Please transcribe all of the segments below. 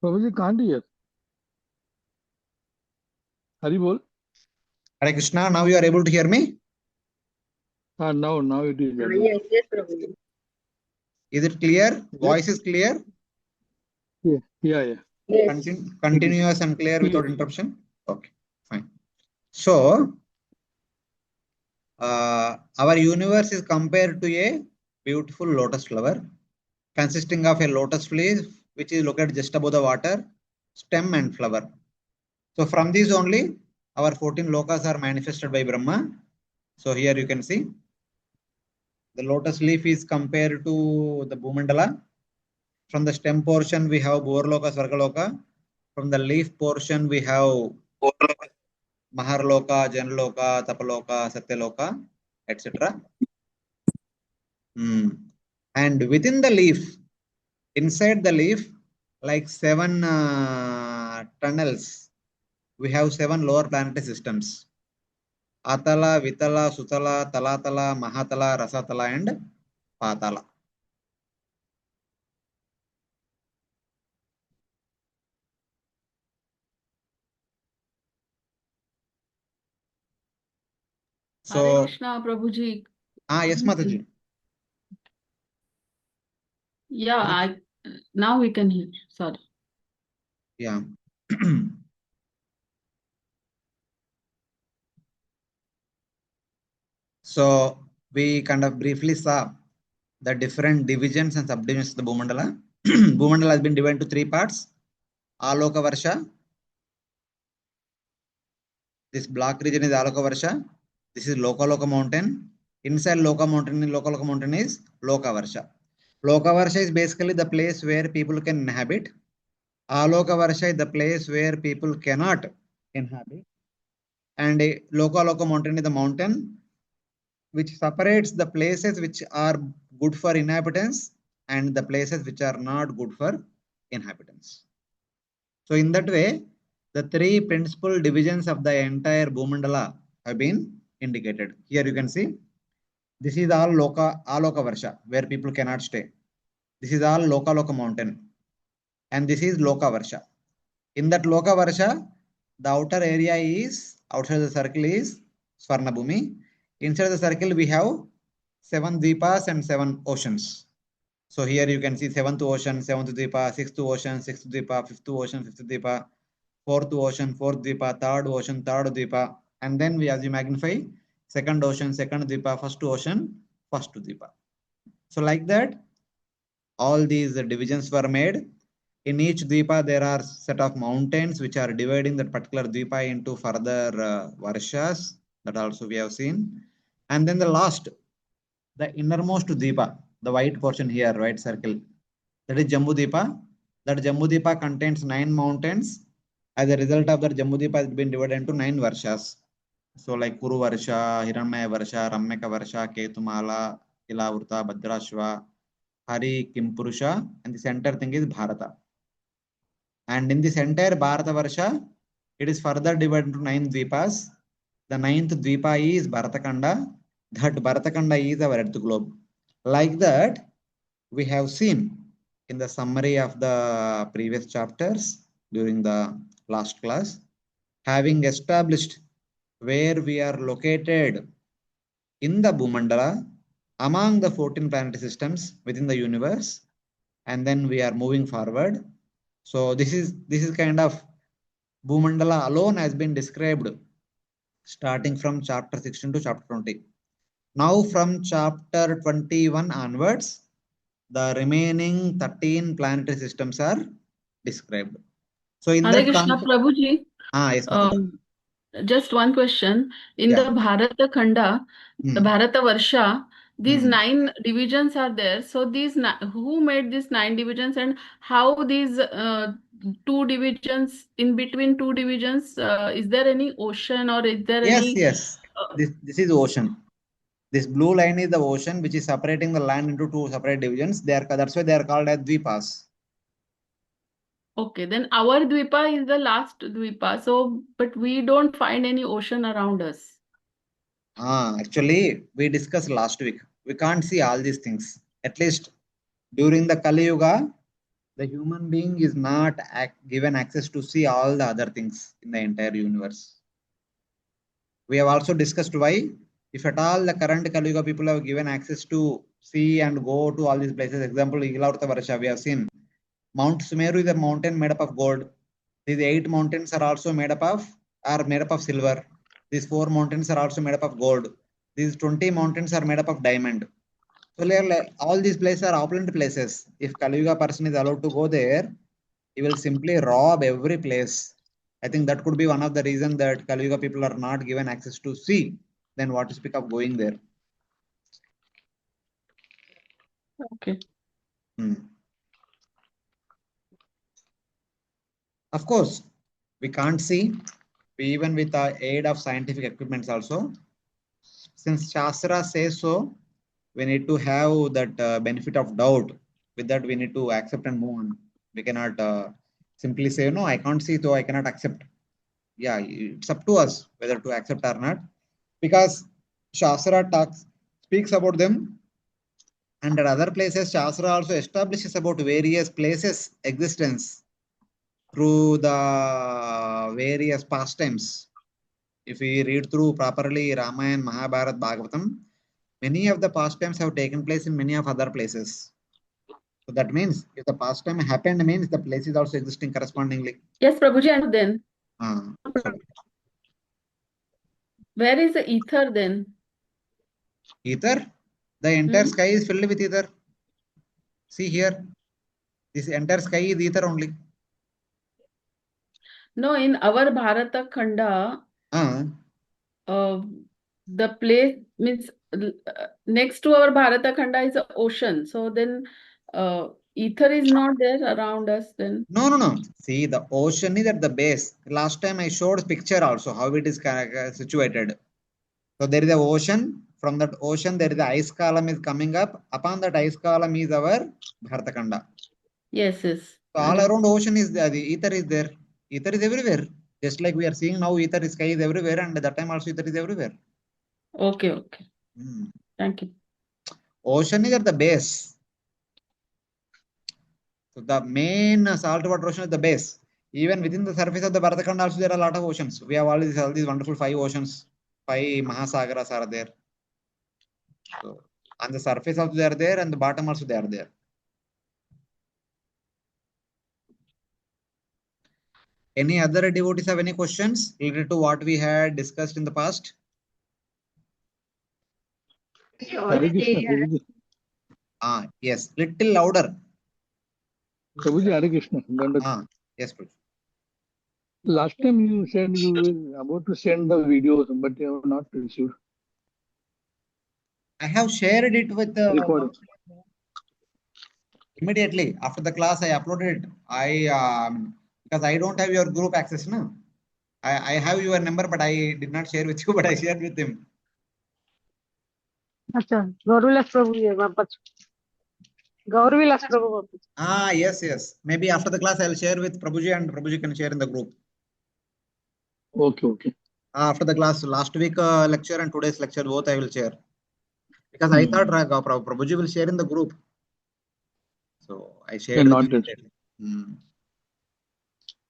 Prabhuji can't hear. Hari bol. Hare Krishna, now you are able to hear me? Now it is. Yes, Prabhuji. Is it clear? Is it? Voice is clear? Yeah. Yes. Continuous and clear without interruption? Okay, fine. So, our universe is compared to a beautiful lotus flower consisting of a lotus leaf which is located just above the water, stem and flower. So from these only our 14 lokas are manifested by Brahma. So here you can see the lotus leaf is compared to the Bhumandala. From the stem portion we have Bhurloka, Svargaloka. From the leaf portion we have Maharloka, Janaloka, Tapaloka, Satyaloka, etc. And within the leaf, inside the leaf, like 7 tunnels, we have 7 lower planetary systems. Atala, Vitala, Sutala, Talatala, Mahatala, Rasatala, and Patala. So, Hare Krishna, Prabhuji. yes, Mataji. Yeah, now we can hear. Sorry. Yeah. So we kind of briefly saw the different divisions and subdivisions of the Bhumandala. Bhumandala has been divided into 3 parts. Aloka Varsha. This black region is Aloka Varsha. This is Loka mountain. Inside Loka mountain is Loka Varsha. Loka Varsha is basically the place where people can inhabit. Aloka Varsha is the place where people cannot inhabit. And Loka mountain is the mountain which separates the places which are good for inhabitants and the places which are not good for inhabitants. So in that way, the 3 principal divisions of the entire Bhumandala have been indicated. Here you can see, this is all Aloka Varsha, where people cannot stay. This is all Loka mountain. And this is Loka Varsha. In that Loka Varsha, the outer area is, outside the circle is Swarna Bhumi. Inside the circle, we have 7 Dvipas and 7 oceans. So here you can see 7th ocean, 7th Dvipa, 6th ocean, 6th Dvipa, 5th ocean, 5th Dvipa, 4th ocean, 4th Dvipa, 3rd ocean, 3rd Dvipa. And then we, as you magnify, 2nd ocean, 2nd Dvipa, 1st ocean, 1st Dvipa. So like that, all these divisions were made. In each Dvipa, there are set of mountains which are dividing that particular Dvipa into further Varshas. That also we have seen. And then the last, the innermost Dvipa, the white portion here, white circle, that is Jambu Dvipa. That Jambu Dvipa contains 9 mountains. As a result of that, Jambu Dvipa has been divided into 9 Varshas. So like Kuru Varsha, Hiranmaya Varsha, Ramyaka Varsha, Ketumala, Ilavurta, Bhadrashva, Hari, Kimpurusha, and the center thing is Bharata. And in this entire Bharata Varsha, it is further divided into 9 Dvipas. The 9th Dvipa is Bharatakanda. That Bharatakanda is our Earth globe. Like that, we have seen in the summary of the previous chapters during the last class, having established where we are located in the Bhumandala among the 14 planetary systems within the universe, and then we are moving forward. So this is kind of Bhumandala alone has been described starting from chapter 16 to chapter 20. Now from chapter 21 onwards, the remaining 13 planetary systems are described. So in Hare that Krishna, Prabhuji. yes, Mataji. Just one question. In the Bharata Khanda, the Bharata Varsha, these 9 divisions are there. So these who made these 9 divisions, and how these 2 divisions, in between 2 divisions, is there any ocean, or is there any? Yes. This is ocean. This blue line is the ocean, which is separating the land into 2 separate divisions. That's why they are called as Dvipas. Okay, then our Dvipa is the last Dvipa. So, but we don't find any ocean around us. Actually, we discussed last week. We can't see all these things. At least during the Kali Yuga, The human being is not given access to see all the other things in the entire universe. We have also discussed why, if at all the current Kali Yuga people have given access to see and go to all these places. Example, Igalarta Varsha, we have seen Mount Sumeru is a mountain made up of gold. These 8 mountains are also made up of silver. These 4 mountains are also made up of gold. These 20 mountains are made up of diamond. So all these places are opulent places. If Kali Yuga person is allowed to go there, he will simply rob every place. I think that could be one of the reasons that Kali Yuga people are not given access to see. Then what to speak of going there? Okay. Of course, we can't see, even with the aid of scientific equipments also. Since Shastra says so, we need to have that benefit of doubt. With that, we need to accept and move on. We cannot simply say, no, I can't see, so I cannot accept. Yeah, it's up to us whether to accept or not. Because Shastra speaks about them. And at other places, Shastra also establishes about various places' existence through the various pastimes. If we read through properly Ramayana, Mahabharata, Bhagavatam, many of the pastimes have taken place in many of other places. So that means if the pastime happened, means the place is also existing correspondingly. Yes, Prabhuji, and then So where is the ether then? ether, the entire sky is filled with ether. See here, this entire sky is ether only. No, in our Bharata Khanda, the place means next to our Bharata Khanda is the ocean. So then ether is not there around us then. No. See, the ocean is at the base. Last time I showed picture also how it is situated. So there is a ocean. From that ocean, there is the ice column is coming up. Upon that ice column is our Bharata Khanda. Yes. So all around ocean is there. The ether is there. Ether is everywhere. Just like we are seeing now, ether sky is everywhere, and that time also ether is everywhere. Okay. Thank you. Ocean is at the base. So the main saltwater ocean is the base. Even within the surface of the Bharata Khanda also there are a lot of oceans. We have all these wonderful 5 oceans. 5 Mahasagaras are there. So on the surface also they are there, and the bottom also they are there. Any other devotees have any questions related to what we had discussed in the past? Hare Krishna, Prabhuji. Yes, little louder. Prabhuji, Hare Krishna. Yes, Prabhuji. Last time you said you were about to send the videos, but you have not received. I have shared it with Recording. Immediately after the class. I uploaded it. Because I don't have your group access now. I have your number, but I did not share with you, but I shared with him. Gaurivilas Prabhu Prabhu. Yes. Maybe after the class I'll share with Prabhuji, and Prabhuji can share in the group. Okay. After the class, last week lecture and today's lecture, both I will share. Because I thought Prabhuji will share in the group. So I shared with him immediately.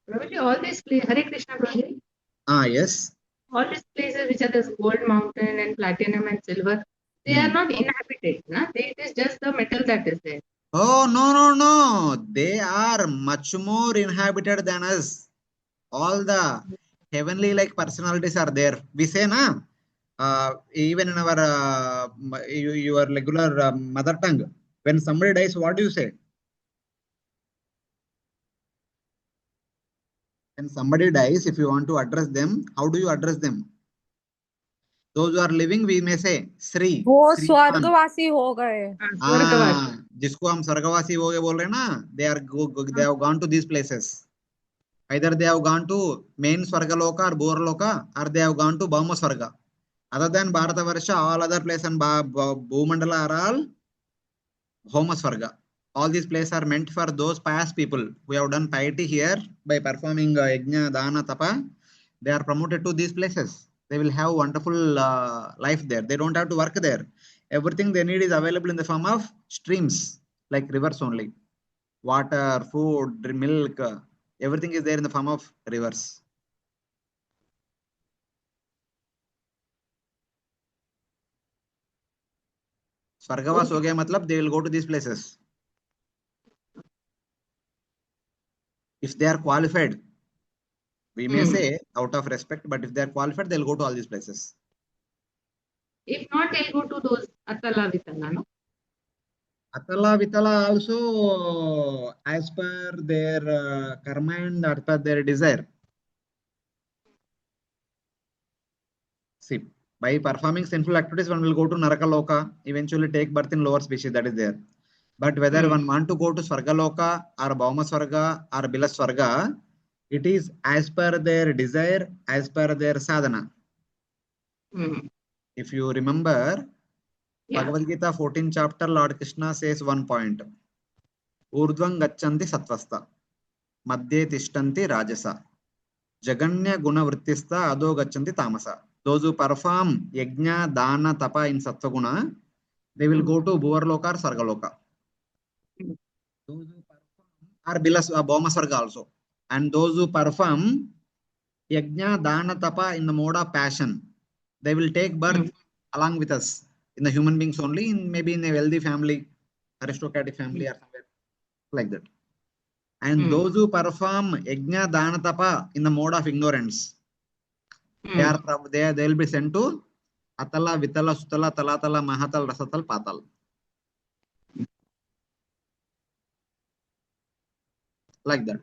Prabhuji, all these places, Hare Krishna Prabhuji. Yes. All these places which are this gold mountain and platinum and silver, they are not inhabited. It is just the metal that is there. Oh, no. They are much more inhabited than us. All the heavenly like personalities are there. We say, even in our your regular mother tongue, when somebody dies, what do you say? When somebody dies, if you want to address them, how do you address them? Those who are living, we may say Sri. वो स्वर्गवासी हो गए. जिसको हम स्वर्गवासी हो गए बोल रहे हैं ना, they have gone to these places. Either they have gone to main Swargaloka or Bhuraloka, or they have gone to Bhauma Swarga. Other than Bharatavarsha, all other places and Bhumandala are all Homa Swarga. All these places are meant for those pious people who have done piety here by performing Yajna, Dana, Tapa. They are promoted to these places. They will have wonderful life there. They don't have to work there. Everything they need is available in the form of streams, like rivers only. water, food, milk, everything is there in the form of rivers. Swargavas ho gaya matlab they will go to these places. If they are qualified, we may say out of respect, but if they are qualified, they'll go to all these places. If not, they'll go to those Atala Vitala, no? Atala Vitala also, as per their karma and as per their desire. See, by performing sinful activities, one will go to Narakaloka, eventually take birth in lower species, that is there. But whether one want to go to Swargaloka or Bhauma Swarga or Bila Swarga, it is as per their desire, as per their sadhana. If you remember, Bhagavad Gita 14th chapter, Lord Krishna says one point. Urdhvam gachanti satvasta, madhye tishtanti rajasa, jaganya guna vrittista adho gachanti tamasa. Those who perform yajna, dana, tapa in sattva guna, they will go to Bhuvarloka or Sargaloka. Those who perform are Bhauma Sarga also. And those who perform yajna, dana, tapa in the mode of passion, they will take birth along with us in the human beings only, maybe in a wealthy family, aristocratic family or somewhere like that. And those who perform yajna, dana, tapa in the mode of ignorance, they will be sent to Atala, Vitala, Sutala, Talatala, Mahatal, Rasatal, Patal. Like that.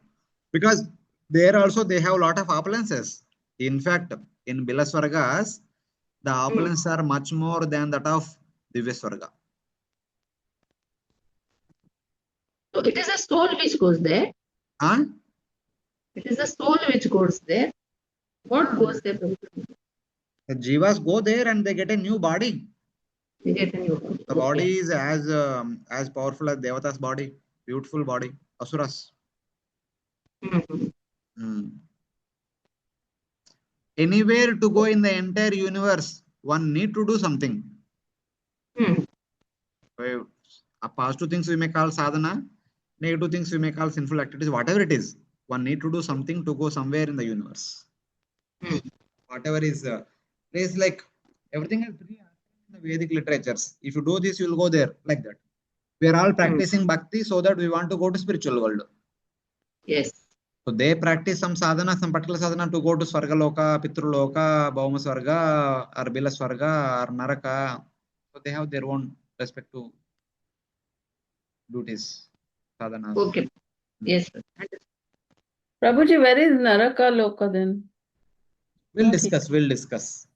Because there also they have a lot of opulences. In fact, in Bilaswargas, the opulences are much more than that of Divyaswarga. So it is a soul which goes there. Huh? It is the soul which goes there. What goes there? The Jivas go there and they get a new body. They get a new body. The body is as powerful as Devata's body. Beautiful body. Asuras. Anywhere to go in the entire universe, one need to do something. Positive things we may call sadhana, negative things we may call sinful activities, whatever it is, one need to do something to go somewhere in the universe. Whatever is place, like everything is in the Vedic literatures. If you do this, you will go there, like that. We are all practicing bhakti so that we want to go to spiritual world. Yes. So they practice some sadhana, some particular sadhana to go to Swargaloka, Pitruloka, Bhauma Swarga, or Bila Swarga, or Naraka. So they have their own respect to duties, sadhanas. Okay. Yes. Prabhuji, where is Naraka Loka then? We'll discuss.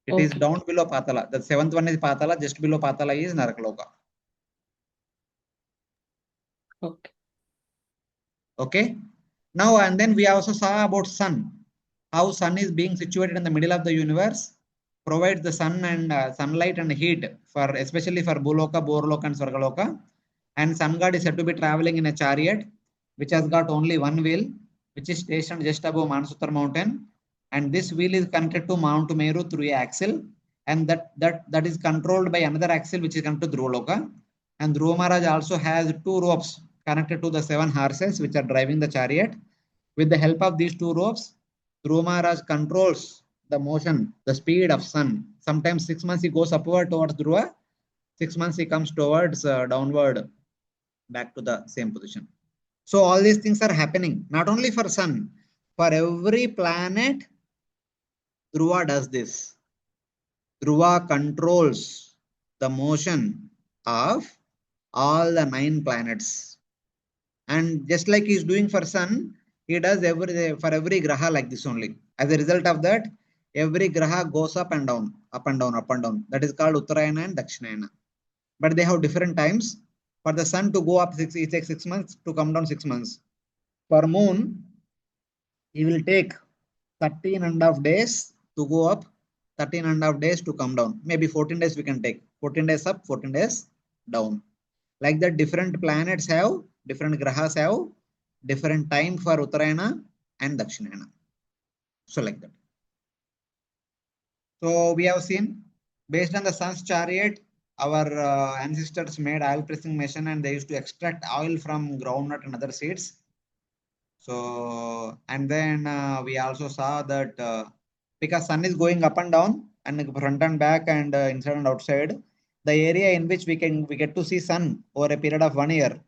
It is down below Patala. The seventh one is Patala, just below Patala is Narakaloka. Okay. Now, and then we also saw about sun. How sun is being situated in the middle of the universe, provides the sun and sunlight and heat for especially for Bhuloka, Borloka and Swargaloka. And sun god is said to be traveling in a chariot, which has got only one wheel, which is stationed just above Manasutra mountain. And this wheel is connected to Mount Meru through an axle. And that is controlled by another axle, which is connected to Dhruvaloka. And Dhruva Maharaj also has two ropes connected to the 7 horses, which are driving the chariot. With the help of these two ropes, Dhruva Maharaj controls the motion, the speed of sun. Sometimes 6 months he goes upward towards Dhruva, 6 months he comes towards downward, back to the same position. So all these things are happening, not only for sun, for every planet, Dhruva does this. Dhruva controls the motion of all the 9 planets. And just like he is doing for sun, he does for every graha like this only. As a result of that, every graha goes up and down, up and down, up and down. That is called Uttarayana and Dakshinayana. But they have different times. For the sun to go up, it takes 6 months, to come down 6 months. For moon, he will take 13.5 days to go up, 13.5 days to come down. Maybe 14 days we can take. 14 days up, 14 days down. Like that, different planets have, different grahas have different time for Uttarayana and Dakshinayana. So like that. So we have seen, based on the sun's chariot, our ancestors made oil pressing machine and they used to extract oil from groundnut and other seeds. So, and then we also saw that because sun is going up and down and front and back and inside and outside, the area in which we get to see sun over a period of 1 year,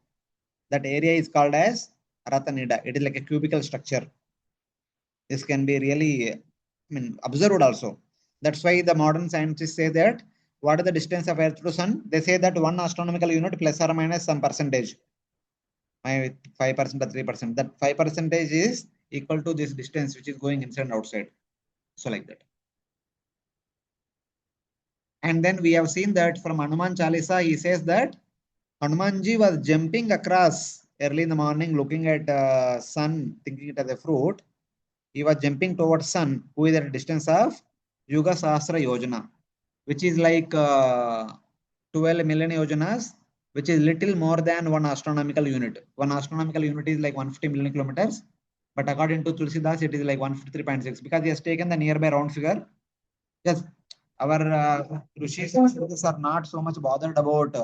that area is called as Ratanida. It is like a cubical structure. This can be really, observed also. That's why the modern scientists say that what is the distance of Earth to Sun? They say that 1 astronomical unit plus or minus some percentage. 5% or 3%. That 5% is equal to this distance which is going inside and outside. So like that. And then we have seen that from Hanuman Chalisa, he says that Hanumanji was jumping across early in the morning, looking at sun, thinking it as a fruit. He was jumping towards sun, who is at a distance of Yuga Sahasra Yojana, which is like 12 million yojanas, which is little more than 1 astronomical unit. 1 astronomical unit is like 150 million kilometers. But according to Tulsidas, it is like 153.6 because he has taken the nearby round figure. Yes, our Rishis are not so much bothered about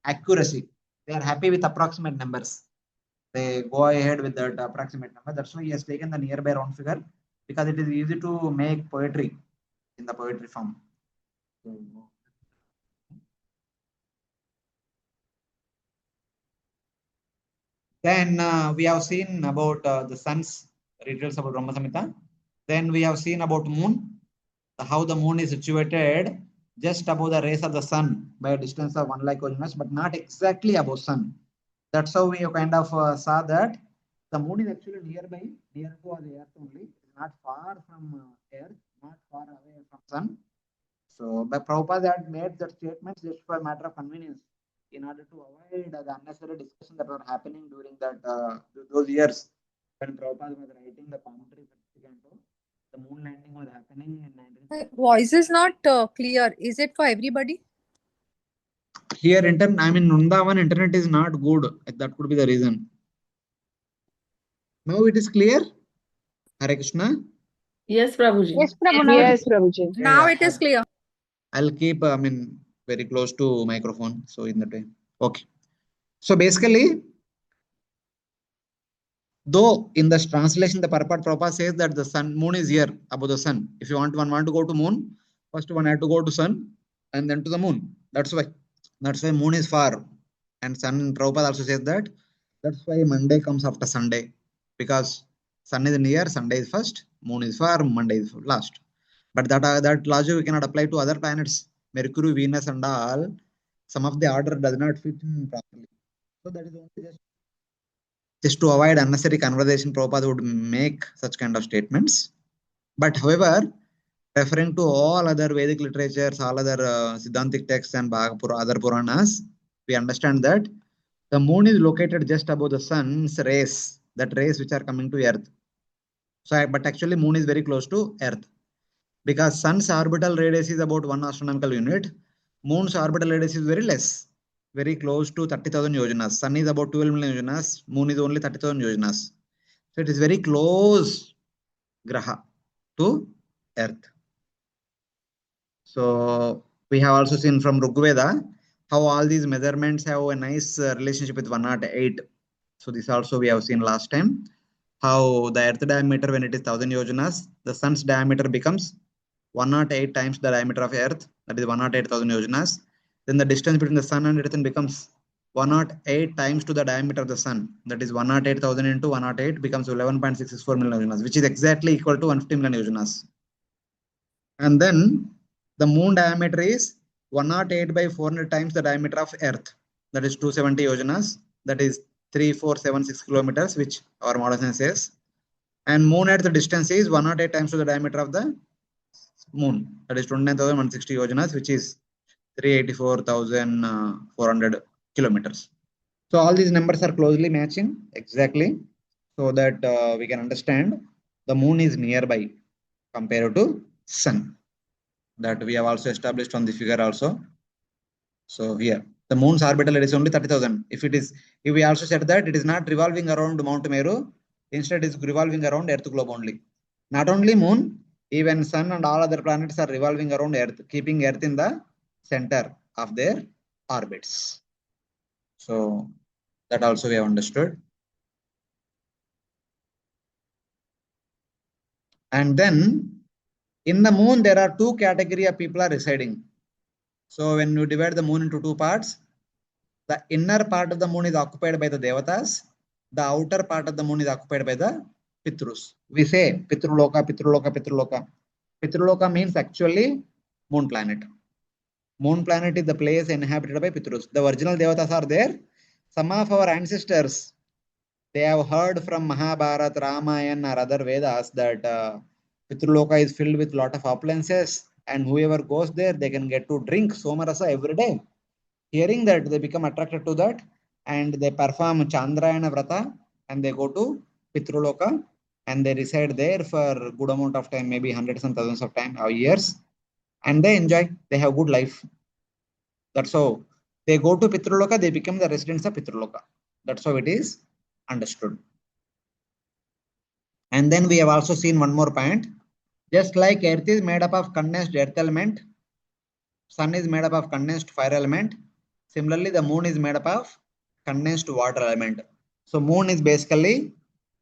accuracy. They are happy with approximate numbers. They go ahead with that approximate number. That's why he has taken the nearby round figure because it is easy to make poetry in the poetry form. Then we have seen about the sun's details about Brahma Samhita. Then we have seen about moon, how the moon is situated just above the rays of the sun by a distance of 1 lakh kilometers, but not exactly above sun. That's how we kind of saw that the moon is actually nearby, near to the earth only, not far from earth, not far away from sun. So, but Prabhupada had made that statement just for a matter of convenience, in order to avoid the unnecessary discussion that were happening during that those years when Prabhupada was writing the commentary for Canto. The moon landing was happening in 19. Voice is not clear. Is it for everybody? Here, Nundavan internet is not good. That could be the reason. Now it is clear. Hare Krishna. Yes, Prabhuji. Yes, Prabhu. Yes, Prabhuji. Now it is clear. I'll keep very close to microphone. So in that way. Okay. So basically, though in the translation, the purport Prabhupada says that the moon is here above the sun. If you want to go to moon, first one had to go to sun and then to the moon. That's why moon is far. And sun, Prabhupada also says that. That's why Monday comes after Sunday. Because sun is near, Sunday is first, moon is far, Monday is last. But that logic we cannot apply to other planets. Mercury, Venus and all, some of the order does not fit in properly. So that is only just to avoid unnecessary conversation, Prabhupada would make such kind of statements. But however, referring to all other Vedic literatures, all other Siddhantic texts and other Puranas, we understand that the moon is located just above the sun's rays, that rays which are coming to earth. So, but actually moon is very close to earth. Because sun's orbital radius is about 1 astronomical unit, moon's orbital radius is very less, very close to 30,000 yojanas. Sun is about 12 million yojanas, moon is only 30,000 yojanas. So it is very close graha to earth. So we have also seen from Rigveda how all these measurements have a nice relationship with 108. So this also we have seen last time, how the earth diameter, when it is 1000 yojanas, the sun's diameter becomes 108 times the diameter of earth, that is 108,000 yojanas. Then the distance between the sun and earth becomes 108 times to the diameter of the sun, that is 108,000 into 108 becomes 11.664 million yojanas, which is exactly equal to 150 million yojanas. And then the moon diameter is 108 by 400 times the diameter of earth, that is 270 yojanas, that is 3476 kilometers, which our modern science says. And moon earth distance is 108 times to the diameter of the moon, that is 29,160 yojanas, which is 384,400 kilometers. So all these numbers are closely matching exactly, so that we can understand the moon is nearby compared to sun. That we have also established on the figure also. So here the moon's orbital radius is only 30,000. If we also said that it is not revolving around Mount Meru, instead it is revolving around Earth globe only. Not only moon, even sun and all other planets are revolving around Earth, keeping Earth in the center of their orbits. So that also we have understood. And then in the moon, there are two categories of people are residing. So when you divide the moon into two parts, the inner part of the moon is occupied by the devatas. The outer part of the moon is occupied by the pitrus. We say Pitruloka, Pitruloka, Pitruloka. Pitruloka means actually moon planet. Moon planet is the place inhabited by pitrus. The original devatas are there. Some of our ancestors, they have heard from Mahabharata, Ramayana, or other Vedas that Pitruloka is filled with lot of opulences, and whoever goes there, they can get to drink Somarasa every day. Hearing that, they become attracted to that, and they perform Chandrayana Vrata, and they go to Pitruloka, and they reside there for a good amount of time, maybe hundreds and thousands of time or years, and they enjoy. They have good life. That's how they go to Pitruloka. They become the residents of Pitruloka. That's how it is understood. And then we have also seen one more point. Just like Earth is made up of condensed earth element, Sun is made up of condensed fire element. Similarly, the moon is made up of condensed water element. So moon is basically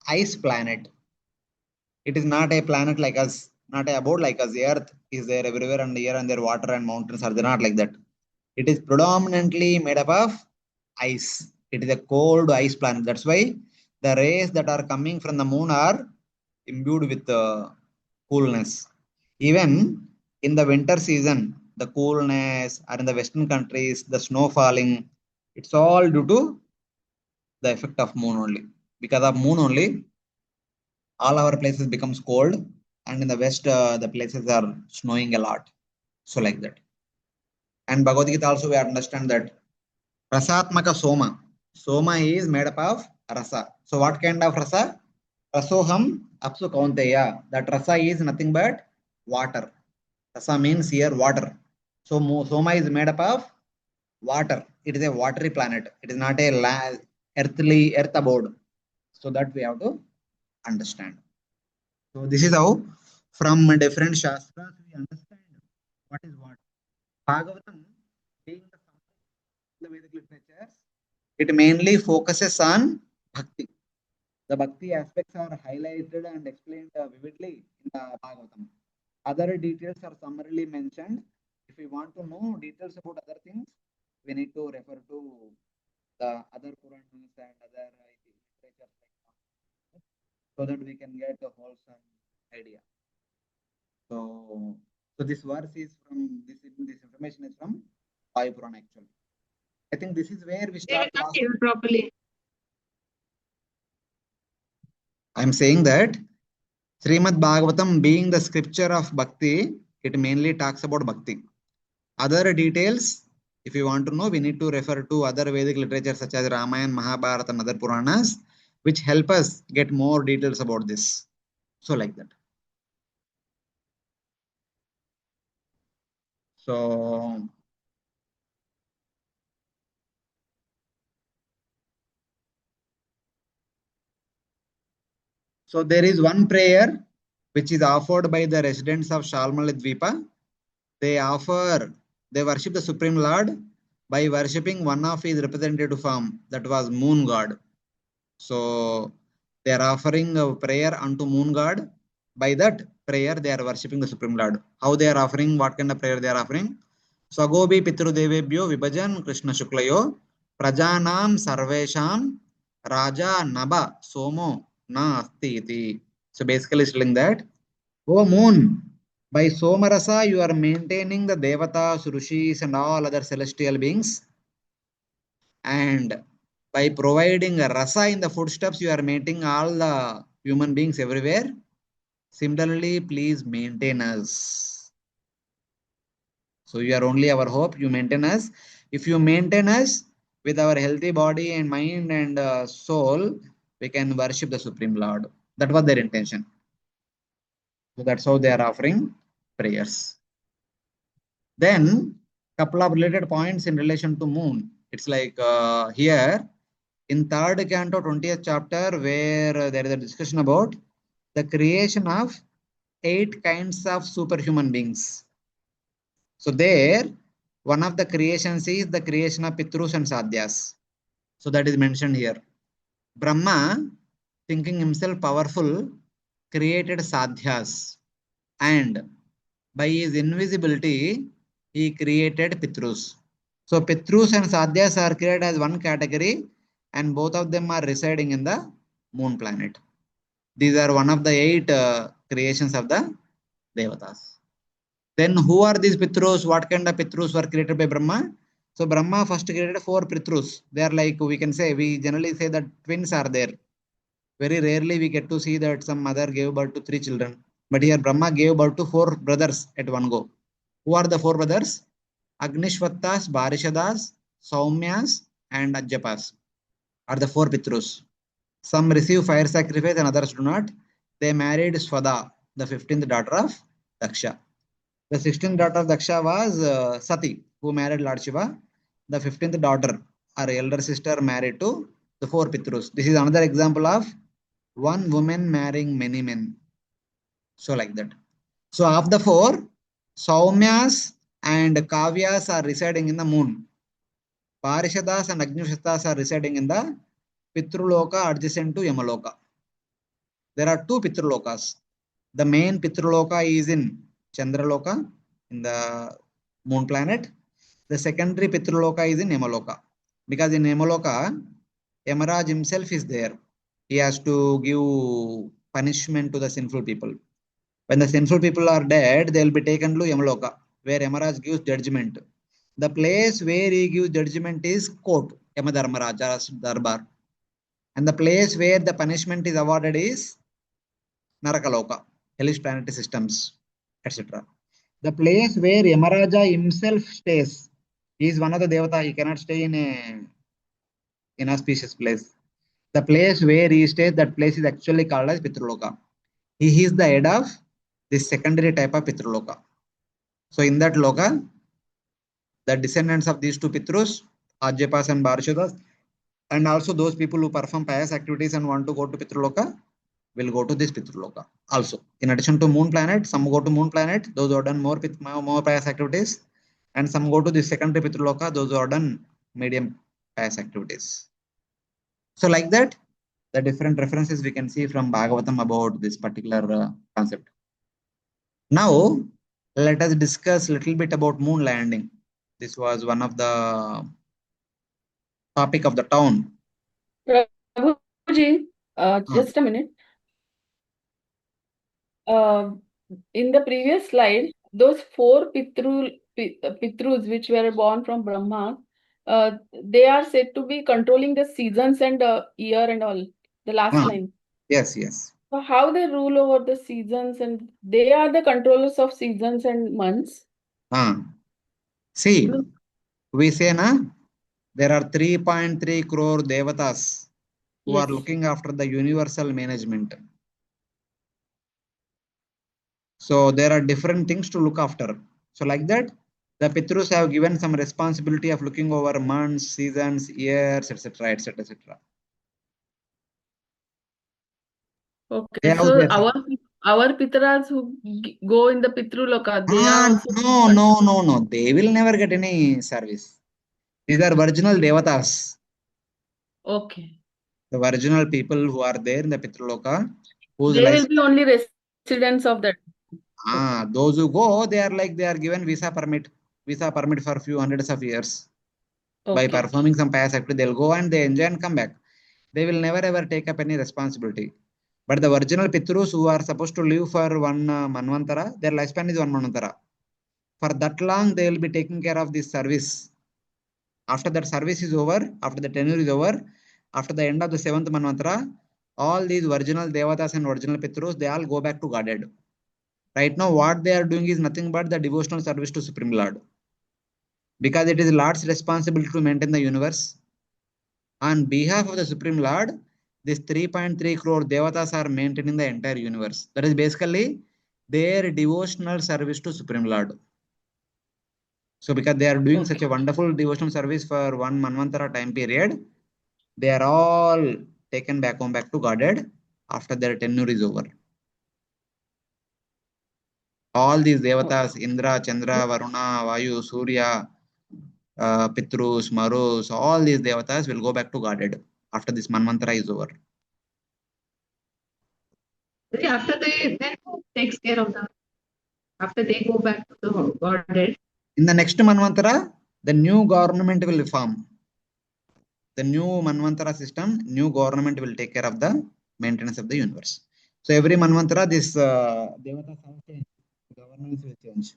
ice planet. It is not a planet like us, not a abode like us. The Earth is there everywhere, and here and there water and mountains are there, not like that. It is predominantly made up of ice. It is a cold ice planet. That's why the rays that are coming from the moon are imbued with coolness. Even in the winter season, the coolness, or in the Western countries, the snow falling, it's all due to the effect of moon only. Because of moon only, all our places becomes cold, and in the West, the places are snowing a lot. So like that. And Bhagavad Gita also we understand that Rasatmaka Soma. Soma is made up of rasa. So what kind of rasa? Rasoham apsu kaunteya. That rasa is nothing but water. Rasa means here water. So Soma is made up of water. It is a watery planet. It is not a earth abode. So that we have to understand. So this is how from different shastras we understand what is what. Bhagavatam, being the Vedic literatures, it mainly focuses on bhakti. The bhakti aspects are highlighted and explained vividly in the Bhagavatam. Other details are summarily mentioned. If we want to know details about other things, we need to refer to the other Puranas and other literatures so that we can get a wholesome idea. So this verse is from this information is from Vayu Purana actually. I think this is where we start. They will not hear properly. I'm saying that Srimad Bhagavatam being the scripture of Bhakti, it mainly talks about Bhakti. Other details, if you want to know, we need to refer to other Vedic literature such as Ramayana, Mahabharata and other Puranas, which help us get more details about this. So like that. So there is one prayer which is offered by the residents of Shalmali Dvipa. They worship the Supreme Lord by worshipping one of his representative form, that was Moon God. So they are offering a prayer unto Moon God. By that prayer, they are worshipping the Supreme Lord. How they are offering? What kind of prayer they are offering? Swagobi Pitru Devebhyo Vibhajan Krishna Shuklayo Prajanam Sarvesham Raja Naba Somo Na Asti Iti. So basically it's telling that, O moon, by Somarasa you are maintaining the Devatas, Rishis and all other celestial beings. And by providing a rasa in the footsteps, you are maintaining all the human beings everywhere. Similarly, please maintain us. So you are only our hope. You maintain us. If you maintain us with our healthy body and mind and soul, we can worship the Supreme Lord. That was their intention. So that's how they are offering prayers. Then couple of related points in relation to moon. It's like here in 3rd canto 20th chapter where there is a discussion about the creation of 8 kinds of superhuman beings. So there one of the creations is the creation of Pitrus and Sadhyas. So that is mentioned here. Brahma, thinking himself powerful, created Sadhyas, and by his invisibility, he created Pitrus. So Pitrus and Sadhyas are created as one category, and both of them are residing in the moon planet. These are one of the 8 creations of the Devatas. Then who are these Pitrus? What kind of Pitrus were created by Brahma? So Brahma first created 4 Pitrus. They are like, we can say, we generally say that twins are there. Very rarely we get to see that some mother gave birth to 3 children. But here Brahma gave birth to 4 brothers at one go. Who are the 4 brothers? Agnishvattas, Barishadas, Saumyas, and Ajjapas are the 4 Pitrus. Some receive fire sacrifice and others do not. They married Swada, the 15th daughter of Daksha. The 16th daughter of Daksha was Sati, who married Lord Shiva. The 15th daughter, our elder sister, married to the 4 Pitrus. This is another example of one woman marrying many men. So like that. So of the 4, Saumyas and Kavyas are residing in the moon. Parishadas and Agnishvattas are residing in the Pitruloka adjacent to Yamaloka. There are 2 Pitrulokas. The main Pitruloka is in Chandraloka, in the moon planet. The secondary Pitruloka is in Yamaloka. Because in Yamaloka, Yamaraj himself is there. He has to give punishment to the sinful people. When the sinful people are dead, they will be taken to Yamaloka, where Yamaraj gives judgment. The place where he gives judgment is court, Yamadharmaraja's darbar. And the place where the punishment is awarded is Narakaloka, hellish planetary systems, etc. The place where Yamaraja himself stays is one of the Devata. He cannot stay in a inauspicious place. The place where he stays, that place is actually called as Pitruloka. He is the head of this secondary type of Pitruloka. So in that Loka, the descendants of these 2 Pitrus, Ajjapas and Barishadas, and also those people who perform pious activities and want to go to Pitruloka, will go to this Pitruloka. Also, in addition to moon planet, some go to moon planet, those who have done more pious activities, and some go to the secondary Pitruloka, those who have done medium pious activities. So like that, the different references we can see from Bhagavatam about this particular concept. Now, let us discuss a little bit about moon landing. This was one of the topic of the town. Prabhuji, just a minute. In the previous slide, those 4 Pitrus which were born from Brahma, they are said to be controlling the seasons and year and all. The last line. Yes, yes. So how they rule over the seasons, and they are the controllers of seasons and months? See, we say there are 3.3 crore devatas who are looking after the universal management. So there are different things to look after. So like that, the Pitrus have given some responsibility of looking over months, seasons, years, etc., etc., etc. Okay, so our Pitras who go in the Pitruloka, they are also... No. They will never get any service. These are virginal devatas. Okay. The virginal people who are there in the Pitruloka, they will be only residents of that. Those who go, they are given visa permit for a few hundreds of years. By performing some pious activity, they'll go and they enjoy and come back. They will never ever take up any responsibility. But the virginal Pitrus who are supposed to live for one Manvantara, their lifespan is one Manvantara. For that long, they will be taking care of this service. After that service is over, after the tenure is over, after the end of the 7th Manvantara, all these virginal Devatas and virginal Pitrus, they all go back to Godhead. Right now, what they are doing is nothing but the devotional service to Supreme Lord. Because it is Lord's responsibility to maintain the universe. On behalf of the Supreme Lord, these 3.3 crore Devatas are maintaining the entire universe. That is basically their devotional service to Supreme Lord. So because they are doing such a wonderful devotional service for one Manvantara time period, they are all taken back home back to Godhead after their tenure is over. All these Devatas, Indra, Chandra, Varuna, Vayu, Surya, Pitrus, Marus, all these devatas will go back to Godhead after this Manvantara is over. After then who takes care of after they go back to the Godhead? In the next Manvantara, the new government will form. The new Manvantara system, new government will take care of the maintenance of the universe. So every Manvantara, this devatas have changed. Governance will change.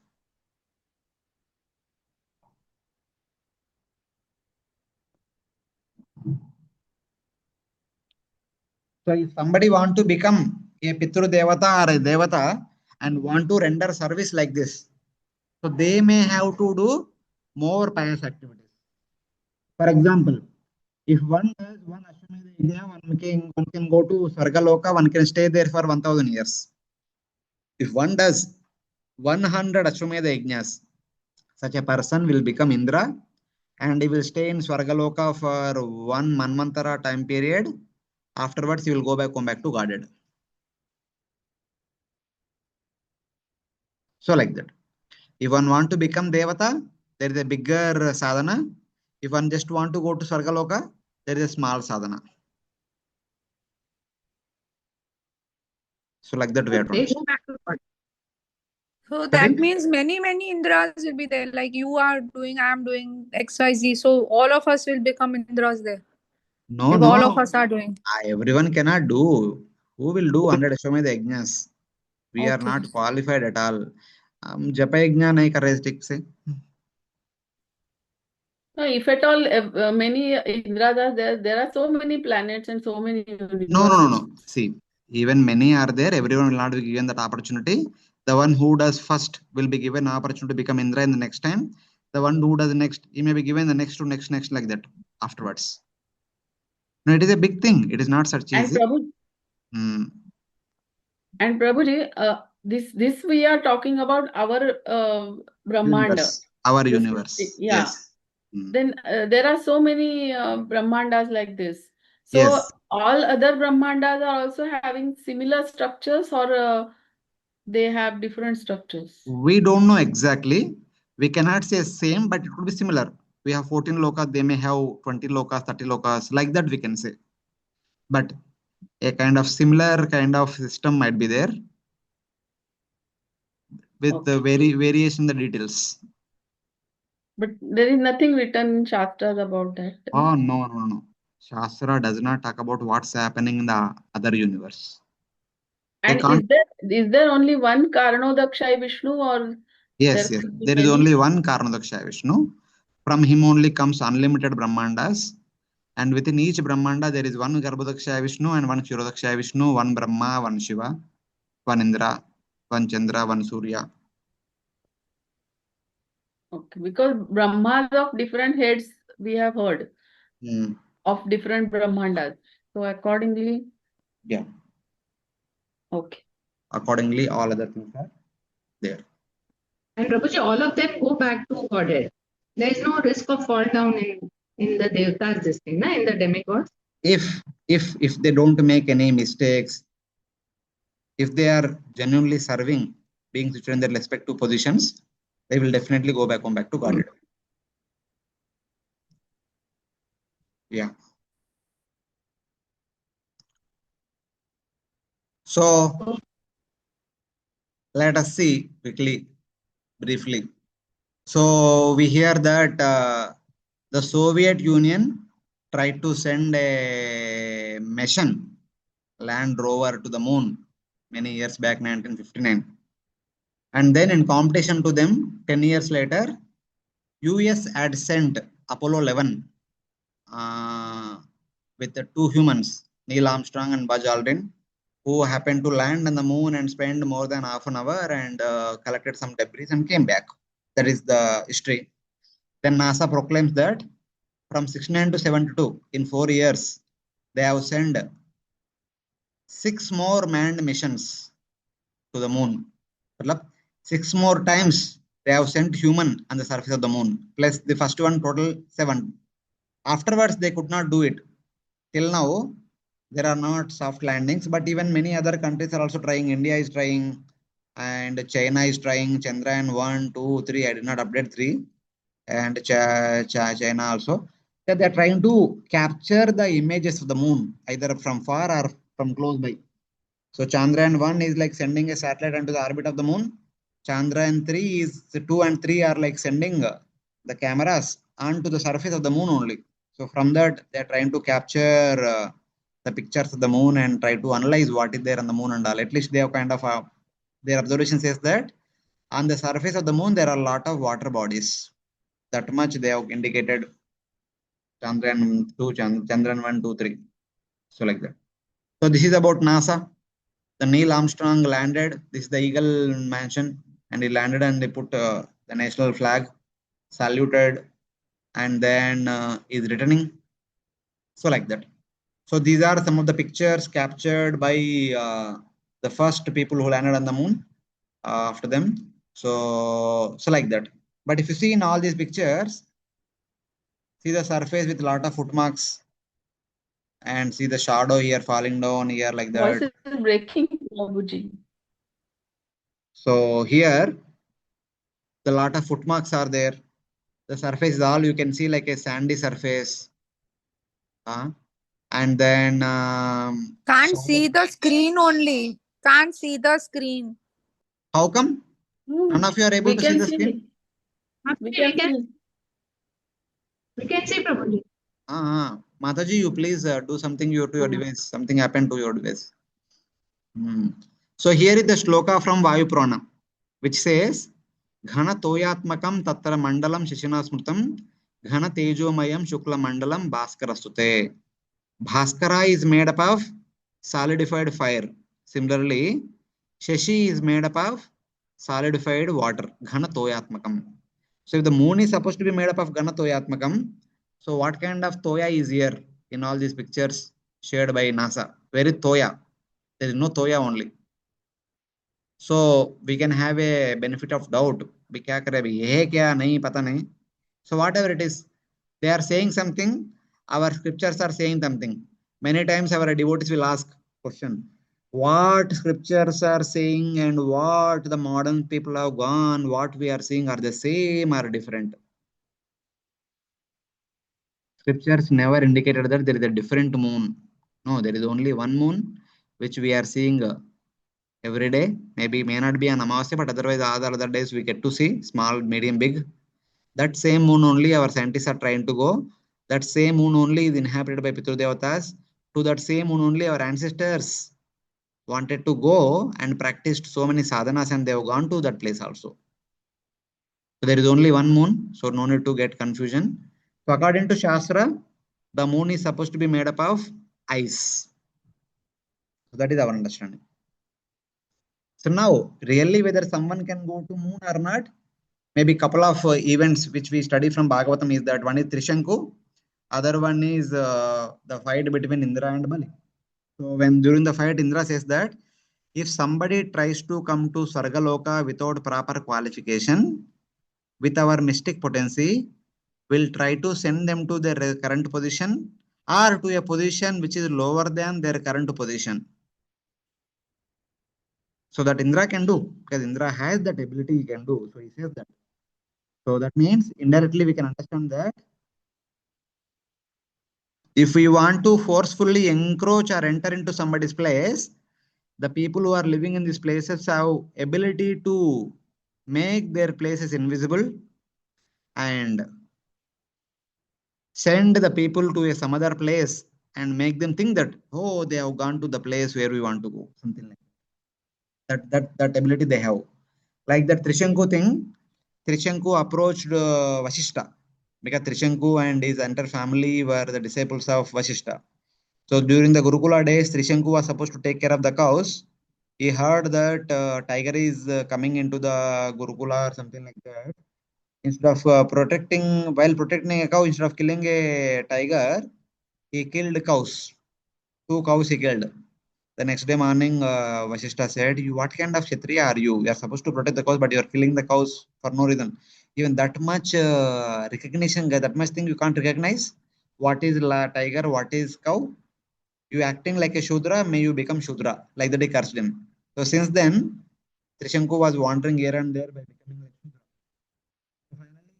So if somebody want to become a Pitru Devata or a Devata and want to render service like this, so they may have to do more pious activities. For example, if one does one Ashwamedha Yajna, one can go to Dhruvaloka, one can stay there for 1000 years. If one does 100 Ashwamedha Yajnas, such a person will become Indra and he will stay in Swargaloka for one Manvantara time period. Afterwards, he will come back to Godhead. So like that. If one want to become Devata, there is a bigger sadhana. If one just want to go to Swargaloka, there is a small sadhana. So like that we have to They understand. go back to God. So Sorry? that means many Indras will be there. Like you are doing, I am doing XYZ. So all of us will become Indras there. No, If all of no. us are doing. Everyone cannot do. Who will do 100 Ashwamedha Yajnas? We are Okay. not qualified at all. Japa Yajna nahi kar rahe stick se. No, if at all, many Indras are there, there are so many planets and so many universes. No. See, even many are there. Everyone will not be given that opportunity. The one who does first will be given an opportunity to become Indra in the next time. The one who does next, he may be given the next to next like that afterwards. No, it is a big thing. It is not such And easy. And Prabhuji, this we are talking about our Brahmanda. Universe. Our This- universe. yeah. Yes. Then there are so many Brahmandas like this. So Yes. all other Brahmandas are also having similar structures, or they have different structures? We don't know exactly. We cannot say same, but it could be similar. We have 14 lokas, they may have 20 lokas, 30 lokas, like that we can say. But a kind of similar kind of system might be there with the variation in the details. But there is nothing written in Shastras about that. Oh, no. Shastra does not talk about what's happening in the other universe. They And can't. is there only one Karanodakshay Vishnu, or Yes. could be There is many? only one Karanadaksha Vishnu. From him only comes unlimited Brahmandas. And within each Brahmanda, there is one Garbhodaksha Vishnu and one Kshirodaksha Vishnu, one Brahma, one Shiva, one Indra, one Chandra, one Surya. Okay, because Brahmas of different heads we have heard of different Brahmandas. So accordingly. Yeah. Okay. Accordingly, all other things are there. And Prabhuji, all of them go back to Godhead. There is no risk of fall down in the devatas, this thing, in the demigods. If they don't make any mistakes, if they are genuinely serving, being situated in their respective positions, they will definitely go back to Godhead. Yeah. So let us see quickly, briefly. So we hear that the Soviet Union tried to send a mission, land rover, to the moon many years back, 1959. And then in competition to them, 10 years later, US had sent Apollo 11 with the two humans, Neil Armstrong and Buzz Aldrin, who happened to land on the moon and spend more than half an hour and collected some debris and came back. That is the history. Then NASA proclaims that from 69 to 72, in 4 years, they have sent 6 more manned missions to the moon. 6 more times they have sent human on the surface of the moon, plus the first one total 7. Afterwards, they could not do it. Till now, there are not soft landings, but even many other countries are also trying. India is trying, and China is trying. Chandrayaan 1, 2, 3. I did not update 3. and China also, that they are trying to capture the images of the moon either from far or from close by. So Chandrayaan 1 is like sending a satellite into the orbit of the moon. Chandrayaan 3 is 2 and 3 are like sending the cameras onto the surface of the moon only. So from that, they are trying to capture the pictures of the moon and try to analyze what is there on the moon and all. At least they have kind of their observation says that on the surface of the moon there are a lot of water bodies. That much they have indicated. Chandrayaan 2, Chandrayaan 1, 2, 3. So like that. So this is about NASA. The Neil Armstrong landed. This is the Eagle Mansion, and he landed and they put the national flag, saluted, and then is returning. So like that. So these are some of the pictures captured by the first people who landed on the moon after them. So like that. But if you see in all these pictures, see the surface with a lot of footmarks, and see the shadow here falling down here like that. Voice is breaking, Babuji. So here, the lot of footmarks are there. The surface is all you can see like a sandy surface. And then Can't see the screen only. Can't see the screen. how come none of you are able We to see can the see. screen? We can see. We can see Prabhuji. Mataji, you please do something to your device. Something happened to your device. So here is the shloka from Vayu Purana, which says, Ghana toyatmakam tatra mandalam shishina smrutam Ghana tejomayam shukla mandalam bhaskarastute. Bhaskara is made up of solidified fire. Similarly, Shashi is made up of solidified water. Ghana toyatmakam. So if the moon is supposed to be made up of Ghana toyatmakam, so what kind of toya is here in all these pictures shared by NASA? Where is toya? There is no toya only. So we can have a benefit of doubt. So whatever it is, they are saying something, our scriptures are saying something. Many times our devotees will ask question, what scriptures are saying and what the modern people have gone, what we are seeing are the same or different? Scriptures never indicated that there is a different moon. No, there is only one moon, which we are seeing every day. Maybe may not be an Amavasya, but otherwise all other days we get to see small, medium, big. That same moon only our scientists are trying to go. That same moon only is inhabited by Pitru Devatas. To that same moon only our ancestors wanted to go and practiced so many sadhanas, and they have gone to that place also. So there is only one moon, so no need to get confusion. So according to Shastra, the moon is supposed to be made up of ice. So that is our understanding. So now, really whether someone can go to moon or not, maybe couple of events which we study from Bhagavatam is that one is Trishanku, other one is the fight between Indra and Bali. So when during the fight, Indra says that if somebody tries to come to Sargaloka without proper qualification, with our mystic potency, we'll try to send them to their current position or to a position which is lower than their current position. So that Indra can do, because Indra has that ability, he can do. So he says that. So that means indirectly we can understand that if we want to forcefully encroach or enter into somebody's place, the people who are living in these places have ability to make their places invisible and send the people to some other place and make them think that, oh, they have gone to the place where we want to go, something like that. That ability they have. Like that Trishanku thing, Trishanku approached Vasishta, because Trishanku and his entire family were the disciples of Vasishta. So during the Gurukula days, Trishanku was supposed to take care of the cows. He heard that tiger is coming into the Gurukula or something like that. Instead of while protecting a cow, instead of killing a tiger, he killed cows. 2 cows he killed. The next day morning, Vasishta said, "You what kind of Kshatriya are you? You are supposed to protect the cows, but you are killing the cows for no reason." Even that much recognition, that much thing you can't recognize. What is tiger? What is cow? You acting like a Shudra, may you become Shudra. Like that he cursed him. So since then, Trishanku was wandering here and there by becoming like Shudra. So finally,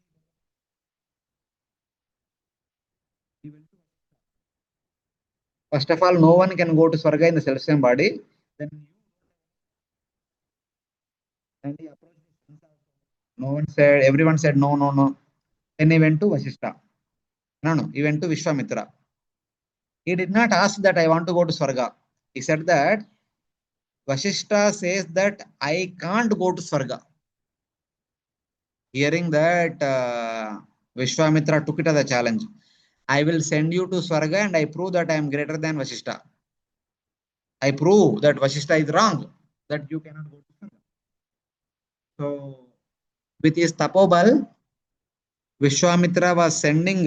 First of all, no one can go to Swarga in the self-same body. Then and he approached his sons also. No one said, everyone said no, no, no. Then he went to Vasishta. No, he went to Vishwamitra. He did not ask that I want to go to Swarga. He said that Vasishta says that I can't go to Swarga. Hearing that, Vishwamitra took it as a challenge. I will send you to Swarga and I prove that I am greater than Vasishta. I prove that Vasishta is wrong, that you cannot go to Swarga. So, with his tapobal, Vishwamitra was sending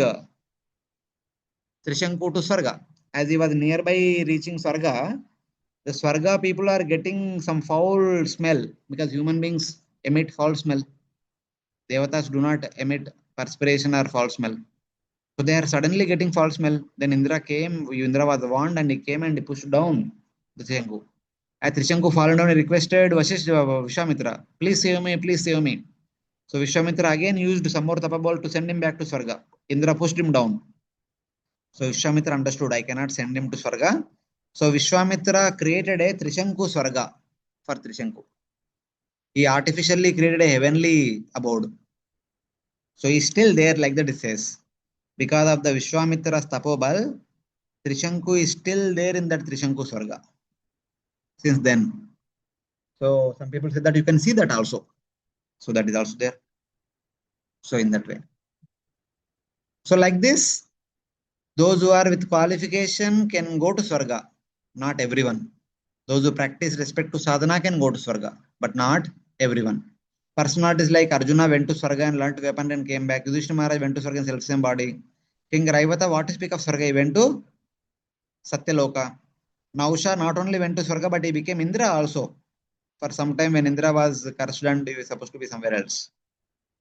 Trishanku to Swarga. As he was nearby reaching Swarga, the Swarga people are getting some foul smell because human beings emit foul smell. Devatas do not emit perspiration or foul smell. So they are suddenly getting foul smell. Then Indra came, Indra was warned and he came and he pushed down the Trishanku. As Trishanku fallen down, he requested Vishwamitra, please save me, please save me. So Vishwamitra again used some more tapabol to send him back to Swarga. Indra pushed him down. So Vishwamitra understood, I cannot send him to Swarga. So Vishwamitra created a Trishanku Swarga for Trishanku. He artificially created a heavenly abode. So he's still there, like that it says. Because of the Vishwamitra's tapobal, Trishanku is still there in that Trishanku Swarga since then. So some people say that you can see that also. So that is also there. So in that way. So like this, those who are with qualification can go to Swarga. Not everyone. Those who practice respect to sadhana can go to Swarga, but not everyone. Personalities like Arjuna went to Swarga and learned weapon and came back. Yudhishthira Maharaj went to Swarga in self-same body. King Raivata, what to speak of Swarga? He went to Satyaloka. Nausha not only went to Swarga, but he became Indra also. For some time when Indra was cursed and he was supposed to be somewhere else.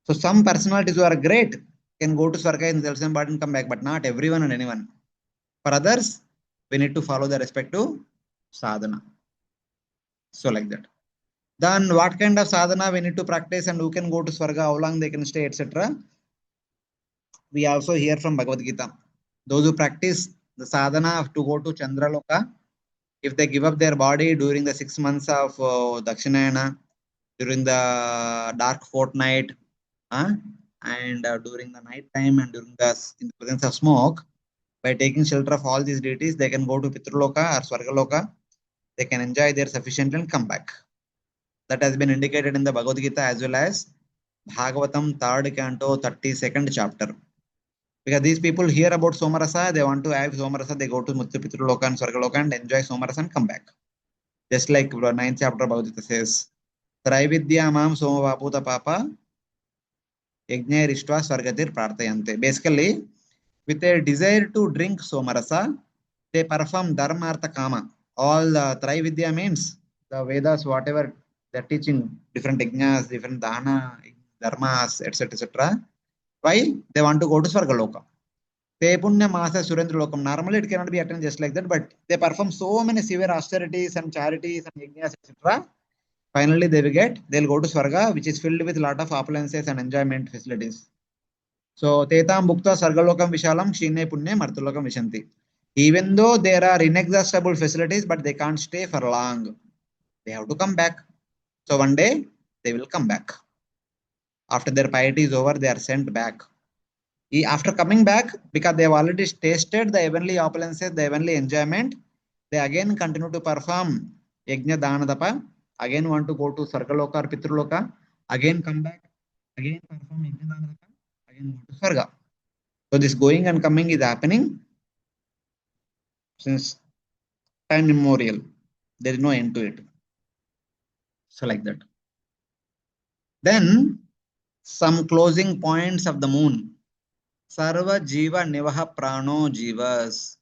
So some personalities who are great can go to Swarga in self-same body and come back, but not everyone and anyone. For others, we need to follow the respect to sadhana. So like that. Then what kind of sadhana we need to practice and who can go to Swarga, how long they can stay, etc. We also hear from Bhagavad Gita. Those who practice the sadhana to go to Chandraloka, if they give up their body during the 6 months of Dakshinayana, during the dark fortnight, and during the night time and during in the presence of smoke, by taking shelter of all these deities, they can go to Pitraloka or Swargaloka. They can enjoy there sufficiently and come back. That has been indicated in the Bhagavad Gita as well as Bhagavatam 3rd canto 32nd chapter. Because these people hear about Somarasa, they want to have Somarasa, they go to Pitraloka and Swargaloka and enjoy Somarasa and come back. Just like the 9th chapter of Bhagavad Gita says, Traividya mam somavaputa papa yajna rishtva swargatir prarthayante. Basically, with a desire to drink Somarasa, they perform dharma artha kama. All the Traividya means the Vedas, whatever they're teaching, different yajnas, different dana, dharmas, etc. etc. Why? They want to go to Swargaloka. Te punya masa surendra lokam. Normally it cannot be attained just like that, but they perform so many severe austerities and charities and yajnas, etc. Finally, they'll go to Swarga, which is filled with a lot of opulences and enjoyment facilities. So, Tetam Bhukta Sargalokam Vishalam Shine Punne Martulokam Vishanti. Even though there are inexhaustible facilities, but they can't stay for long. They have to come back. So, one day, they will come back. After their piety is over, they are sent back. After coming back, because they have already tasted the heavenly opulences, the heavenly enjoyment, they again continue to perform Yajna Dana Tapa, again want to go to Sargaloka or Pitraloka, again come back, again perform Yajna Dana Tapa, again go to Swarga. So this going and coming is happening since time immemorial. There is no end to it. So like that. Then some closing points of the moon. Sarva Jiva Nivaha Prano Jivas.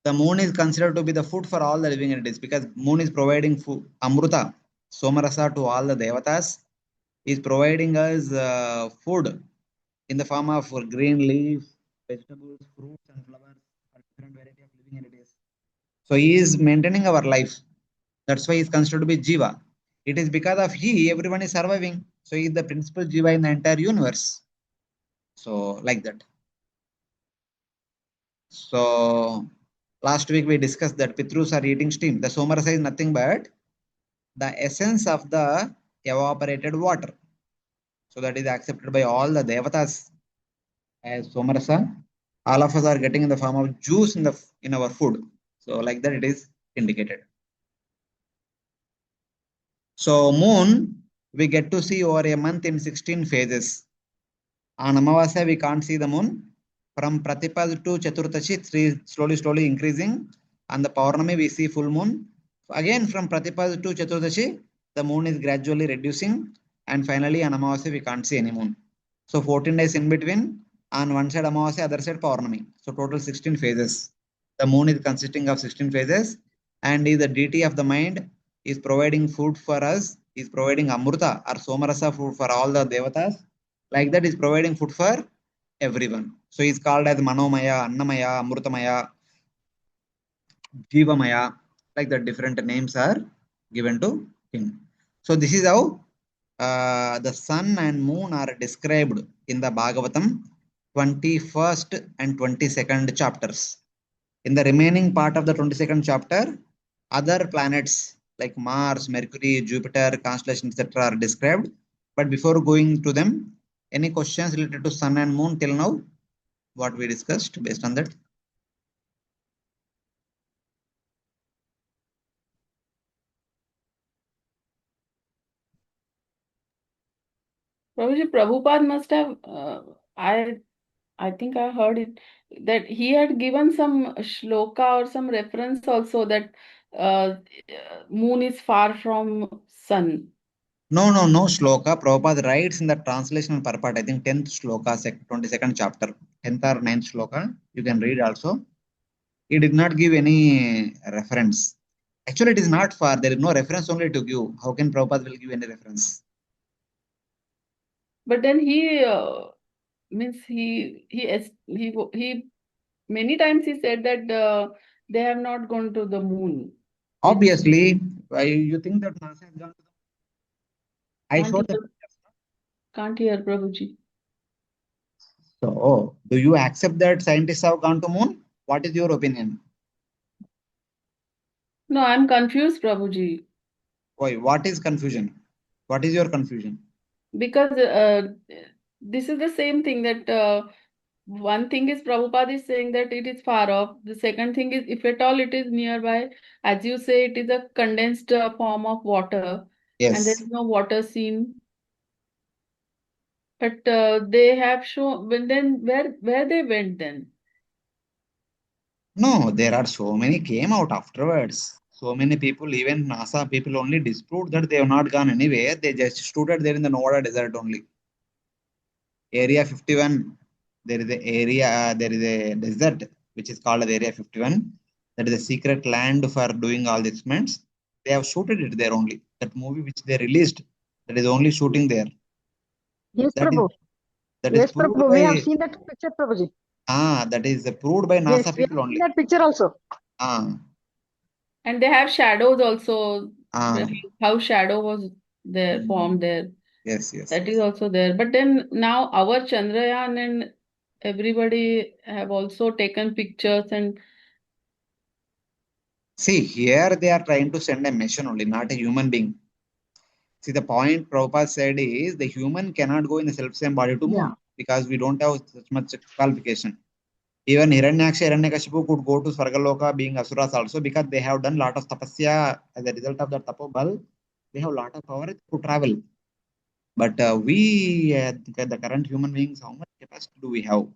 The moon is considered to be the food for all the living entities because moon is providing food, Amruta, Somarasa to all the Devatas. Is providing us food in the form of green leaves, vegetables, fruits and flowers, or different variety of living entities. So he is maintaining our life. That's why he is considered to be Jiva. It is because of he, everyone is surviving. So he is the principal Jiva in the entire universe. So like that. So Last week we discussed that Pitrus are eating steam. The Somarasa is nothing but the essence of the evaporated water. So that is accepted by all the devatas as Somarasa. All of us are getting in the form of juice in our food. So like that it is indicated. So moon, we get to see over a month in 16 phases. On Amavasya, we can't see the moon. From Pratipad to Chaturdashi, slowly increasing. On the Paurnami, we see full moon. Again, from Pratipad to Chaturdashi, the moon is gradually reducing. And finally, on Amavasya, we can't see any moon. So 14 days in between. On one side Amavasya, other side Paurnami. So total 16 phases. The moon is consisting of 16 phases. And is the deity of the mind, is providing food for us, is providing Amruta or Somarasa food for all the devatas. Like that is providing food for everyone. So he is called as Manomaya, Annamaya, Amrutamaya, Jivamaya. Like that different names are given to him. So this is how the sun and moon are described in the Bhagavatam 21st and 22nd chapters. In the remaining part of the 22nd chapter, other planets like Mars, Mercury, Jupiter, constellations, etc. are described. But before going to them, any questions related to sun and moon till now? What we discussed based on that? Prabhuji, Prabhupada must have, I think I heard it, that he had given some shloka or some reference also that moon is far from sun. No shloka. Prabhupada writes in the translation and purport, I think 10th shloka, 22nd chapter, 10th or 9th shloka. You can read also. He did not give any reference. Actually, it is not far. There is no reference only to give. How can Prabhupada will give any reference? But then he means he many times he said that they have not gone to the moon. Obviously, you think that NASA has gone to the I Can't showed the hear, pictures. can't hear, Prabhuji. So, do you accept that scientists have gone to moon? What is your opinion? No, I'm confused, Prabhuji. Why? What is confusion? What is your confusion? Because this is the same thing that one thing is Prabhupada is saying that it is far off. The second thing is, if at all it is nearby, as you say, it is a condensed form of water, and there Yes. is no water seen. But they have shown. Well, then where they went then? No, there are so many came out afterwards. So many people, even NASA people, only disproved that they have not gone anywhere. They just stood there in the Nevada desert only. Area 51, there is a desert which is called the Area 51. That is a secret land for doing all the experiments. They have shooted it there only. That movie which they released, that is only shooting there. Yes, That is Prabhu. that is Yes, proved Prabhu. We have by seen that picture, Prabhuji. that is proved by Yes, NASA we have people seen only. that picture also. And they have shadows also. Ah, How shadow was there, formed there. yes. That is also there. But then now our Chandrayaan and everybody have also taken pictures and See, here they are trying to send a mission only, not a human being. See, the point Prabhupada said is the human cannot go in the self-same body to moon because we don't have such much qualification. Even Hiranyakashipu could go to Svargaloka being Asuras also because they have done lot of tapasya as a result of that tapobal. They have lot of power to travel. But the current human beings, how much capacity do we have?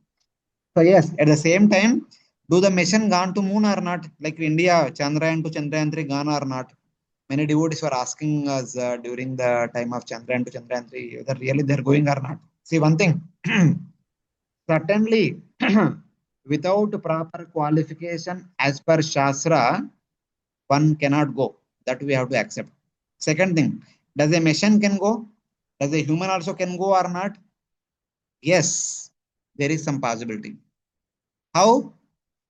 So yes, at the same time, do the mission gone to moon or not? Like India, Chandrayaan to Chandrayaan 3 gone or not? Many devotees were asking us during the time of Chandrayaan to Chandrayaan 3 whether really they're going or not. See one thing, certainly without proper qualification as per Shastra, one cannot go. That we have to accept. Second thing, does a mission can go? Does a human also can go or not? Yes, there is some possibility. How?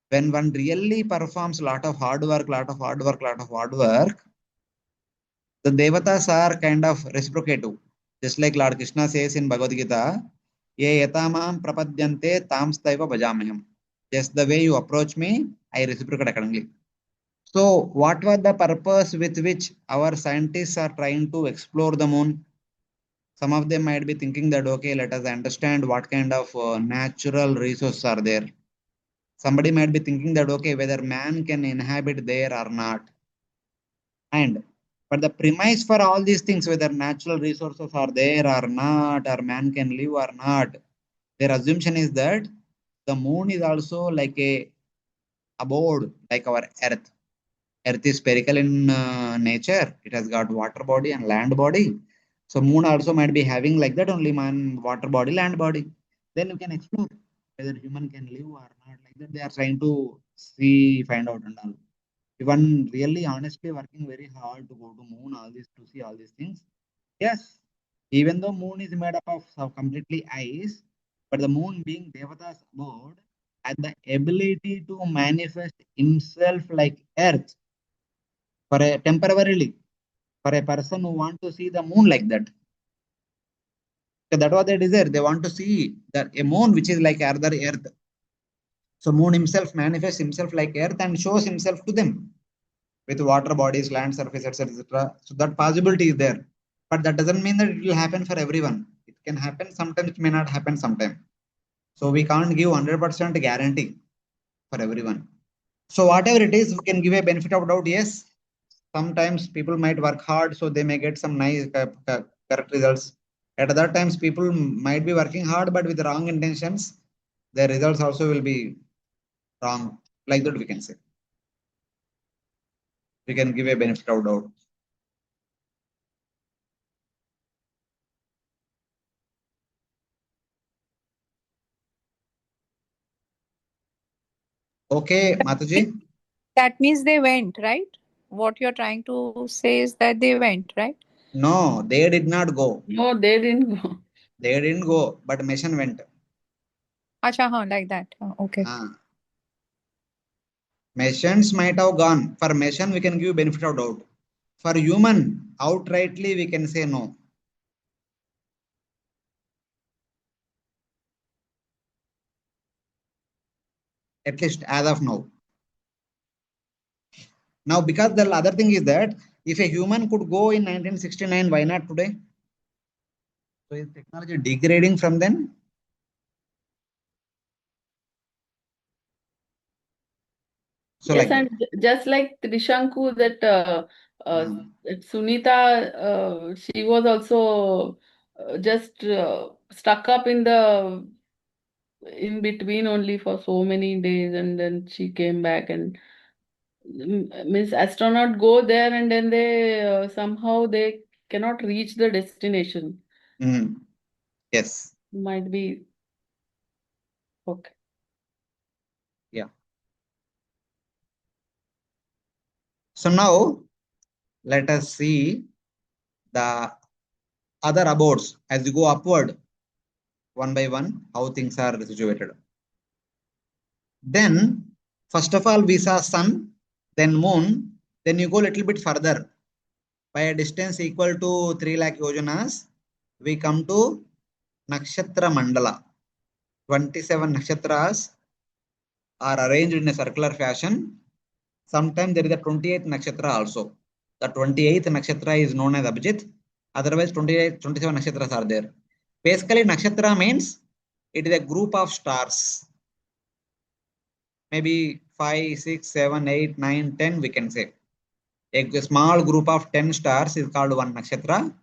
When one really performs lot of hard work, the devatas are kind of reciprocative. Just like Lord Krishna says in Bhagavad Gita, Ye yatamam prapadyante tam staiva bhajamaham. Just the way you approach me, I reciprocate accordingly. So what was the purpose with which our scientists are trying to explore the moon? Some of them might be thinking that, okay, let us understand what kind of natural resources are there. Somebody might be thinking that, okay, whether man can inhabit there or not. But the premise for all these things, whether natural resources are there or not, or man can live or not, their assumption is that the moon is also like a abode, like our Earth. Earth is spherical in nature. It has got water body and land body. So moon also might be having like that only man, water body, land body. Then you can explore whether human can live or not. Like that, they are trying to see, find out and all. If one really honestly working very hard to go to moon, all this to see all these things. Yes, even though moon is made up of completely ice, but the moon being Devata's abode had the ability to manifest himself like earth for a temporarily for a person who want to see the moon like that. So that was their desire. They want to see that a moon which is like other earth. So moon himself manifests himself like earth and shows himself to them with water bodies, land surface, etc. So that possibility is there. But that doesn't mean that it will happen for everyone. It can happen sometimes, it may not happen sometime. So we can't give 100% guarantee for everyone. So whatever it is, we can give a benefit of doubt. Yes, sometimes people might work hard, so they may get some nice correct results. At other times, people might be working hard, but with wrong intentions, their results also will be wrong. Like that, we can say. We can give a benefit of doubt. Okay, Mataji. That means they went, right? What you're trying to say is that they went, right? No, they did not go. No, they didn't go. They didn't go, but mission went. Acha, like that. Okay. Missions might have gone. For mission, we can give benefit of doubt. For human, outrightly, we can say no. At least as of now. Now, because the other thing is that if a human could go in 1969, why not today? So is technology degrading from then? So Yes, like and just like Trishanku, that Sunita, she was also just stuck up in between only for so many days, and then she came back, and means astronaut go there, and then they somehow they cannot reach the destination. Yes. Might be okay. Yeah. So now let us see the other abodes as you go upward one by one, how things are situated. Then, first of all, we saw sun, then moon, then you go a little bit further. By a distance equal to 3 lakh yojanas, we come to nakshatra mandala. 27 nakshatras are arranged in a circular fashion. Sometimes there is a 28th nakshatra also. The 28th nakshatra is known as Abhijit. Otherwise, 27 nakshatras are there. Basically, nakshatra means it is a group of stars. Maybe 5, 6, 7, 8, 9, 10, we can say. A small group of 10 stars is called one nakshatra.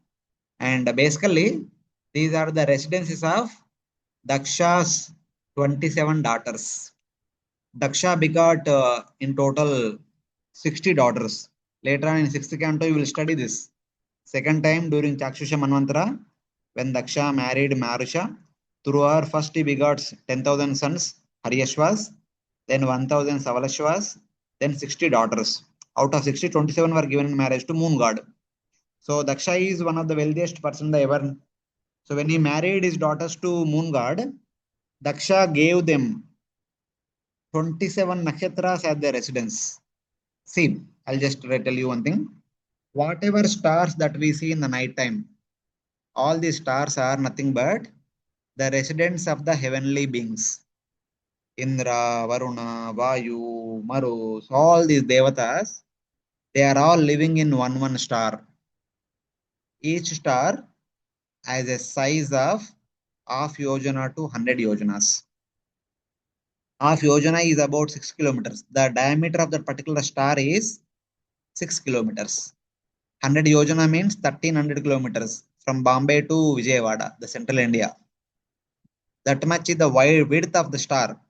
And basically, these are the residences of Daksha's 27 daughters. Daksha begot in total 60 daughters. Later on in 6th canto, you will study this. Second time during Chakshusha Manvantara, when Daksha married Marusha, through her first he begot 10,000 sons, Haryashvas, then 1,000 Savalashvas, then 60 daughters. Out of 60, 27 were given in marriage to moon god. So Daksha is one of the wealthiest person ever. So when he married his daughters to moon god, Daksha gave them 27 nakshatras as their residence. See, I'll just tell you one thing. Whatever stars that we see in the night time, all these stars are nothing but the residents of the heavenly beings. Indra, Varuna, Vayu, Maru, so all these devatas, they are all living in one star. Each star has a size of half yojana to 100 yojanas. Half yojana is about 6 kilometers. The diameter of that particular star is 6 kilometers. 100 yojana means 1300 kilometers from Bombay to Vijayawada, the central India. That much is the wide width of the star.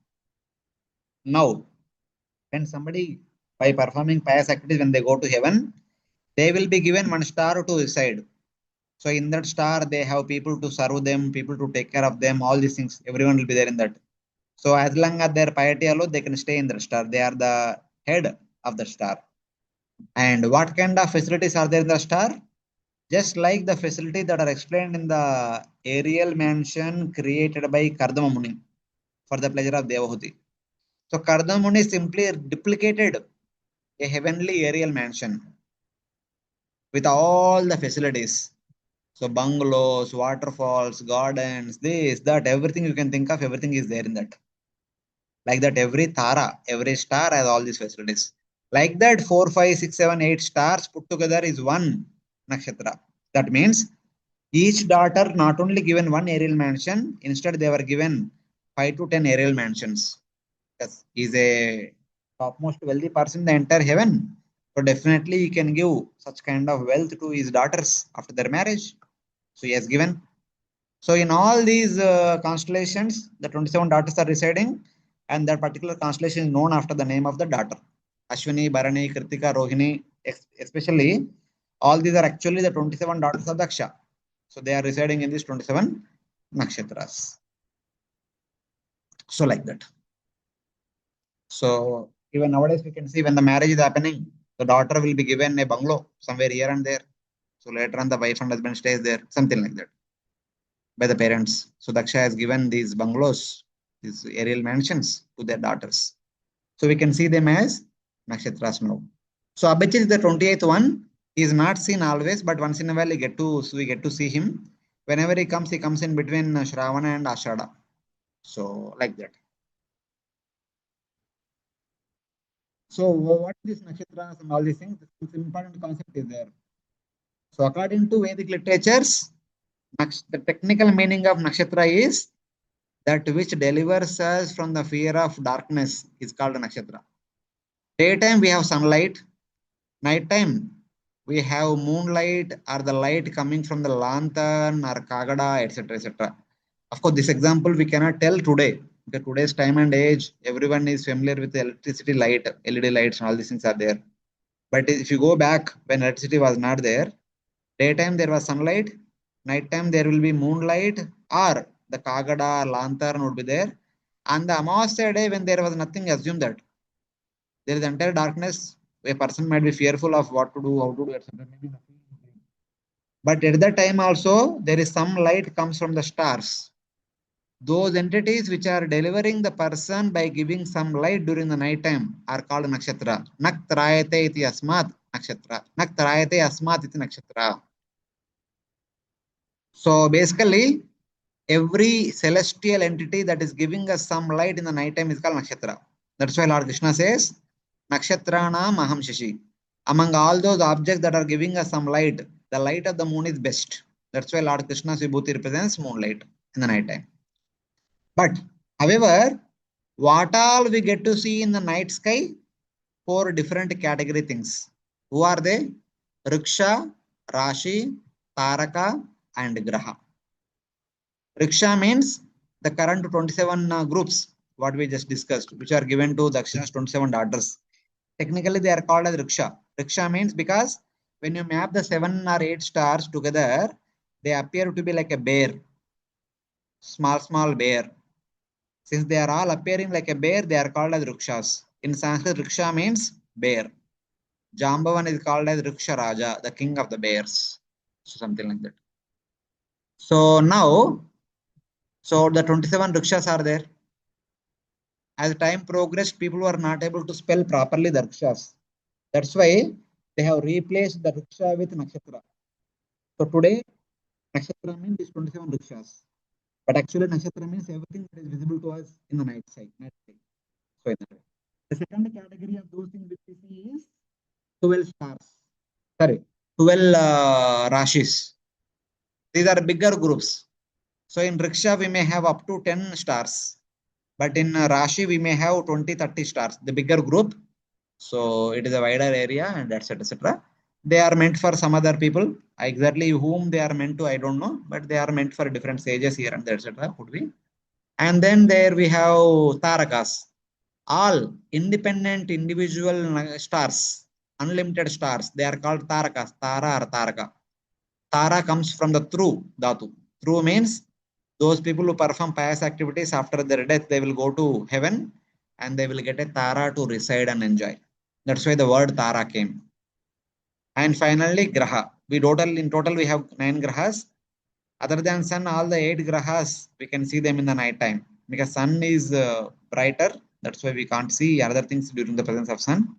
Now, when somebody, by performing pious activities, when they go to heaven, they will be given one star to reside. So in that star, they have people to serve them, people to take care of them, all these things. Everyone will be there in that. So as long as their piety alone, they can stay in that star. They are the head of the star. And what kind of facilities are there in the star? Just like the facility that are explained in the aerial mansion created by Kardama Muni for the pleasure of Devahuti. So Kardama Muni simply duplicated a heavenly aerial mansion with all the facilities. So bungalows, waterfalls, gardens, this, that, everything you can think of, everything is there in that. Like that, every Tara, every star has all these facilities. Like that, 4, 5, 6, 7, 8 stars put together is one nakshatra. That means each daughter not only given one aerial mansion, instead they were given 5 to 10 aerial mansions. Yes, he's a topmost wealthy person in the entire heaven. So definitely he can give such kind of wealth to his daughters after their marriage. So he has given. So in all these constellations, the 27 daughters are residing, and that particular constellation is known after the name of the daughter. Ashwini, Bharani, Kritika, Rohini, especially, all these are actually the 27 daughters of Daksha. So they are residing in these 27 nakshatras. So like that. So even nowadays we can see when the marriage is happening, the daughter will be given a bungalow somewhere here and there. So later on the wife and husband stays there, something like that, by the parents. So Daksha has given these bungalows, these aerial mansions to their daughters. So we can see them as nakshatras now. So Abhijit is the 28th one. He is not seen always, but once in a while we get to see him. Whenever he comes in between Shravana and Ashada. So like that. So what is nakshatras and all these things? This important concept is there. So according to Vedic literatures, the technical meaning of nakshatra is that which delivers us from the fear of darkness is called a nakshatra. Daytime we have sunlight, nighttime we have moonlight or the light coming from the lantern or kagada, etc. etc. Of course, this example we cannot tell today. Because today's time and age, everyone is familiar with the electricity light, LED lights, and all these things are there. But if you go back when electricity was not there, daytime there was sunlight, nighttime there will be moonlight or the kagada or lantern would be there. And the Amavasya day when there was nothing, assume that there is entire darkness. A person might be fearful of what to do, how to do, etc. But at that time also there is some light comes from the stars. Those entities which are delivering the person by giving some light during the night time are called nakshatra. Naktrayate iti asmat nakshatra. Naktrayate asmat iti nakshatra. So basically, every celestial entity that is giving us some light in the night time is called nakshatra. That's why Lord Krishna says, nakshatrana maham shashi. Among all those objects that are giving us some light, the light of the moon is best. That's why Lord Krishna's vibhuti represents moonlight in the night time. But, however, what all we get to see in the night sky? 4 different category things. Who are they? Riksha, Rashi, Taraka, and Graha. Riksha means the current 27 groups, what we just discussed, which are given to Dakshina's 27 daughters. Technically, they are called as Riksha. Riksha means because when you map the 7 or 8 stars together, they appear to be like a bear. Small bear. Since they are all appearing like a bear, they are called as Rikshas. In Sanskrit, Riksha means bear. Jambavan is called as Riksha Raja, the king of the bears. So something like that. So now, the 27 Rikshas are there. As time progressed, people were not able to spell properly the Rikshas. That's why they have replaced the Riksha with Nakshatra. So today, Nakshatra means these 27 Rikshas. But actually, Nakshatra means everything that is visible to us in the night sky. So the second category of those things which we see is 12 stars. Sorry, 12 rashis. These are bigger groups. So in rickshaw, we may have up to 10 stars. But in Rashi, we may have 20, 30 stars, the bigger group. So it is a wider area and etc. etc. They are meant for some other people. Exactly whom they are meant to, I don't know. But they are meant for different stages here and there, etc. Could be. And then there we have tarakas. All independent individual stars, unlimited stars. They are called tarakas. Tara or taraka. Tara comes from the thru dhatu. Thru means those people who perform pious activities after their death, they will go to heaven and they will get a Tara to reside and enjoy. That's why the word Tara came. And finally, Graha. In total, we have 9 Grahas. Other than Sun, all the 8 Grahas, we can see them in the night time. Because Sun is brighter. That's why we can't see other things during the presence of Sun.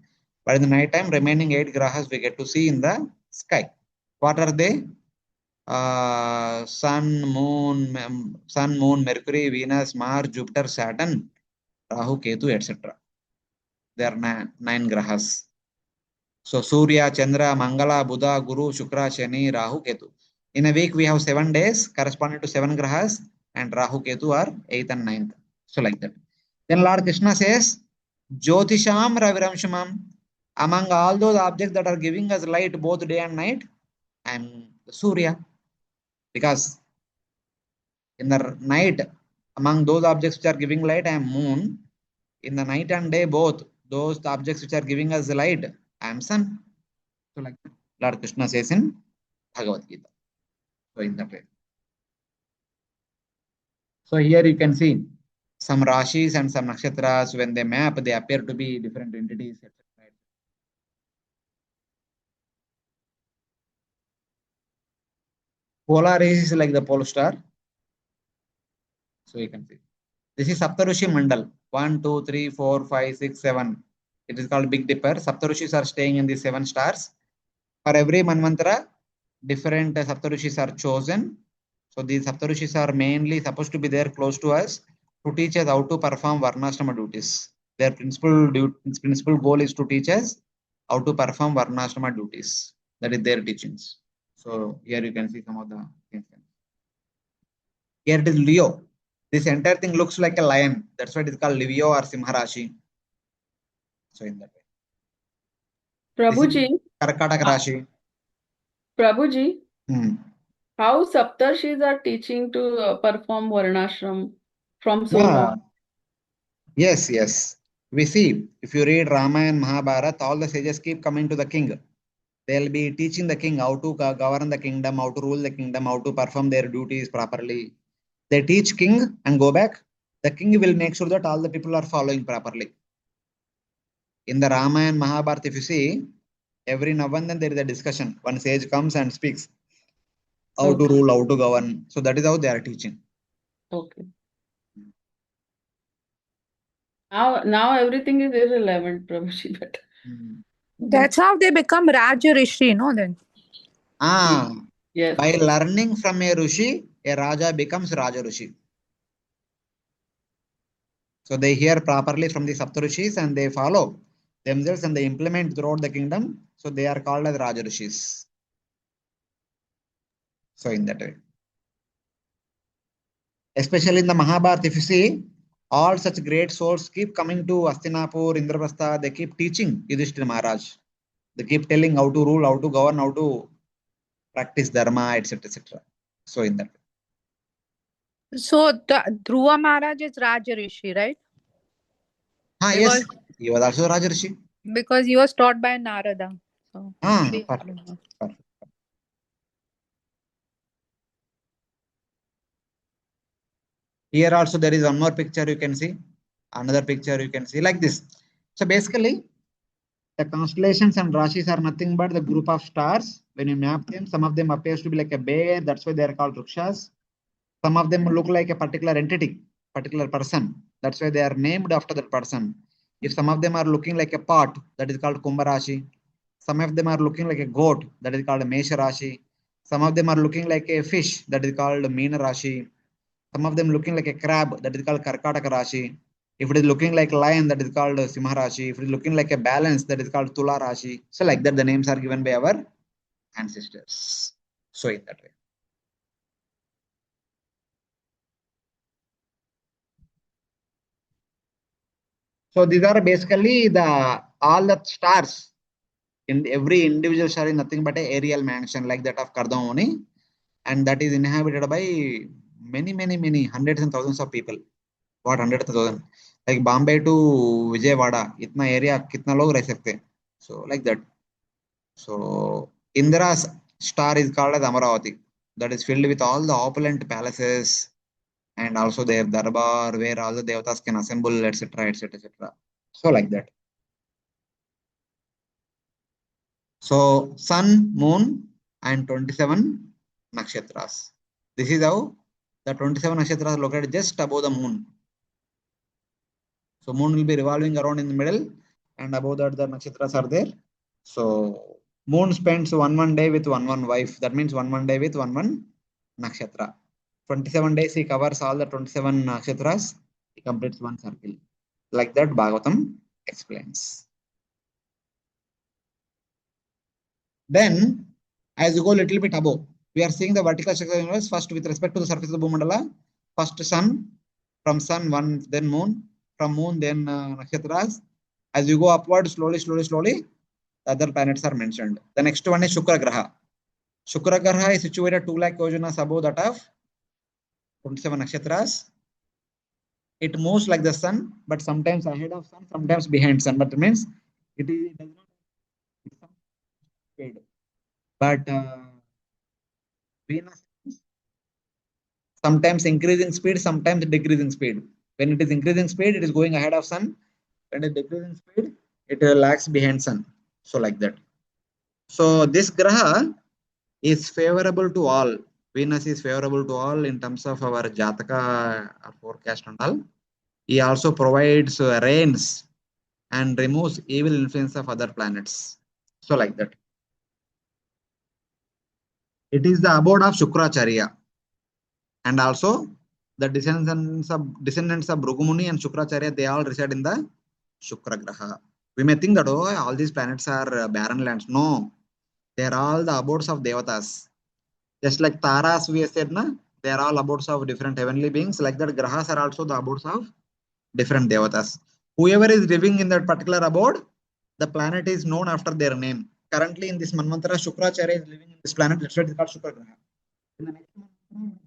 But in the night time, remaining 8 Grahas we get to see in the sky. What are they? Sun, Moon, Mercury, Venus, Mars, Jupiter, Saturn, Rahu, Ketu, etc. There are 9 grahas. So Surya, Chandra, Mangala, Buddha, Guru, Shukra, Shani, Rahu, Ketu. In a week, we have 7 days corresponding to 7 grahas, and Rahu, Ketu are 8th and 9th. So like that. Then Lord Krishna says, Jyotisham Raviramshamam. Among all those objects that are giving us light both day and night, I am the Surya. Because in the night, among those objects which are giving light, I am moon. In the night and day, both those objects which are giving us light, I am sun. So like Lord Krishna says in Bhagavad Gita. So in that way. So here you can see some rashis and some naksatras. When they map, they appear to be different entities, etc. Polar is like the pole star. So you can see. This is Saptarushi Mandal. 1, 2, 3, 4, 5, 6, 7. It is called Big Dipper. Saptarushis are staying in the 7 stars. For every Manvantara, different Saptarushis are chosen. So these Saptarushis are mainly supposed to be there close to us to teach us how to perform Varnashrama duties. Their principal goal is to teach us how to perform Varnashrama duties. That is their teachings. So here you can see some of the things. Here it is Leo. This entire thing looks like a lion. That's why it is called Leo or Simharashi. So in that way. Prabhuji, Karkataka Rashi. Prabhuji, Hmm. how Saptarshis are teaching to perform Varnashram from so Yeah. long? Yes, yes. We see, if you read Ramayana and Mahabharata, all the sages keep coming to the king. They'll be teaching the king how to govern the kingdom, how to rule the kingdom, how to perform their duties properly. They teach king and go back. The king will make sure that all the people are following properly. In the Ramayana and Mahabharata, if you see, every now and then there is a discussion. One sage comes and speaks how to rule, how to govern. So that is how they are teaching. Okay. Now everything is irrelevant, Prabhuji. But That's how they become Raja Rishi, no? Then. yes. By learning from a Rishi, a Raja becomes Raja Rishi. So they hear properly from the Saptarishis and they follow themselves and they implement throughout the kingdom. So they are called as Raja Rishis. So in that way. Especially in the Mahabharata, if you see, all such great souls keep coming to Hastinapur, Indraprastha, they keep teaching Yudhishthira Maharaj. They keep telling how to rule, how to govern, how to practice dharma, etc. etc. So in that way. So the Dhruva Maharaj is Raja Rishi, right? Yes, he was also Raja Rishi. Because he was taught by Narada. So Perfect. Here also there is one more picture you can see. Another picture you can see like this. So basically, the constellations and rashis are nothing but the group of stars. When you map them, some of them appears to be like a bear. That's why they are called rukshas. Some of them look like a particular entity, particular person. That's why they are named after that person. If some of them are looking like a pot, that is called Kumbha Rashi. Some of them are looking like a goat, that is called Mesha Rashi. Some of them are looking like a fish, that is called Meena Rashi. Some of them looking like a crab, that is called Karkataka Rashi. If it is looking like lion, that is called Simha Rashi. If it is looking like a balance, that is called Tula Rashi. So like that, the names are given by our ancestors. So in that way. So these are basically all the stars. In every individual star is nothing but a aerial mansion like that of Kardamoni, and that is inhabited by many hundreds and thousands of people. What hundreds of thousands? Like Bombay to Vijayawada, itna area kitna log reh sakte. So like that. So Indra's star is called as Amaravati. That is filled with all the opulent palaces, and also they have darbar where all the devatas can assemble, etc., etc., etc. So like that. So sun, moon, and 27 nakshatras. This is how the 27 nakshatras are located just above the moon. So moon will be revolving around in the middle, and above that the nakshatras are there. So moon spends one day with one wife. That means one day with one nakshatra. 27 days he covers all the 27 nakshatras. He completes one circle. Like that Bhagavatam explains. Then, as you go a little bit above, we are seeing the vertical structure of the universe first with respect to the surface of the Bhumandala. First sun, from sun one, then moon, from moon then nakshatras. As you go upward, slowly, the other planets are mentioned. The next one is Shukra Graha. Shukra Graha is situated 2 lakh yojanas above that of 27 nakshatras. It moves like the sun, but sometimes ahead of sun, sometimes behind sun. But it means it does not speed. But Venus sometimes increasing speed, sometimes decreasing speed. When it is increasing speed, it is going ahead of sun. When it is decreasing speed, it lags behind sun. So like that. So this graha is favorable to all. Venus is favorable to all in terms of our Jataka forecast and all. He also provides rains and removes evil influence of other planets. So like that. It is the abode of Shukracharya. And also the descendants of Bhrugumuni and Shukracharya, they all reside in the Shukra Graha. We may think that all these planets are barren lands. No, they are all the abodes of Devatas. Just like Taras, we said, they are all abodes of different heavenly beings. Like that, Grahas are also the abodes of different Devatas. Whoever is living in that particular abode, the planet is known after their name. Currently, in this Manvantara, Shukracharya is living in this planet. That's why it is called Shukra Graha. In the next Manvantara,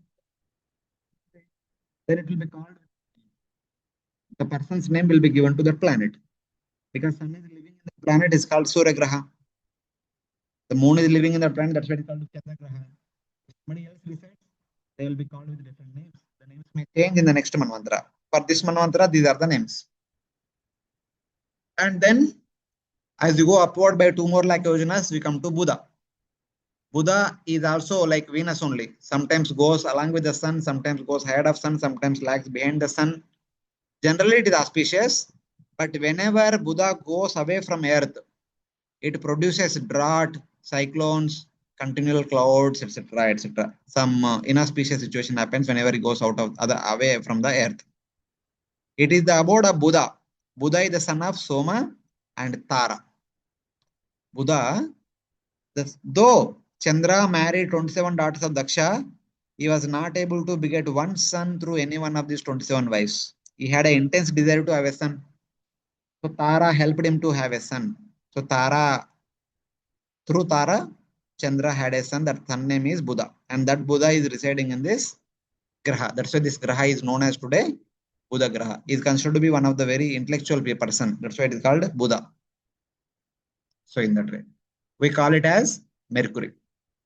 then it will be called, the person's name will be given to the planet. Because sun is living in the planet is called Surya Graha. The moon is living in the planet, that's why it is called Chandra Graha. If somebody else resides, they will be called with different names. The names may change in the next Manvantara. For this Manvantara, these are the names. And then, as you go upward by 2 more lakh yojanas, we come to Buddha. Buddha is also like Venus only. Sometimes goes along with the sun, sometimes goes ahead of sun, sometimes lags behind the sun. Generally, it is auspicious, but whenever Buddha goes away from earth, it produces drought, cyclones, continual clouds, etc., etc. Some inauspicious situation happens whenever he goes away from the earth. It is the abode of Buddha. Buddha is the son of Soma and Tara. Buddha, though Chandra married 27 daughters of Daksha, he was not able to beget one son through any one of these 27 wives. He had an intense desire to have a son. So Tara helped him to have a son. So through Tara, Chandra had a son. That son name is Buddha. And that Buddha is residing in this Graha. That's why this Graha is known as today Buddha Graha. He is considered to be one of the very intellectual person. That's why it is called Buddha. So in that way, we call it as Mercury.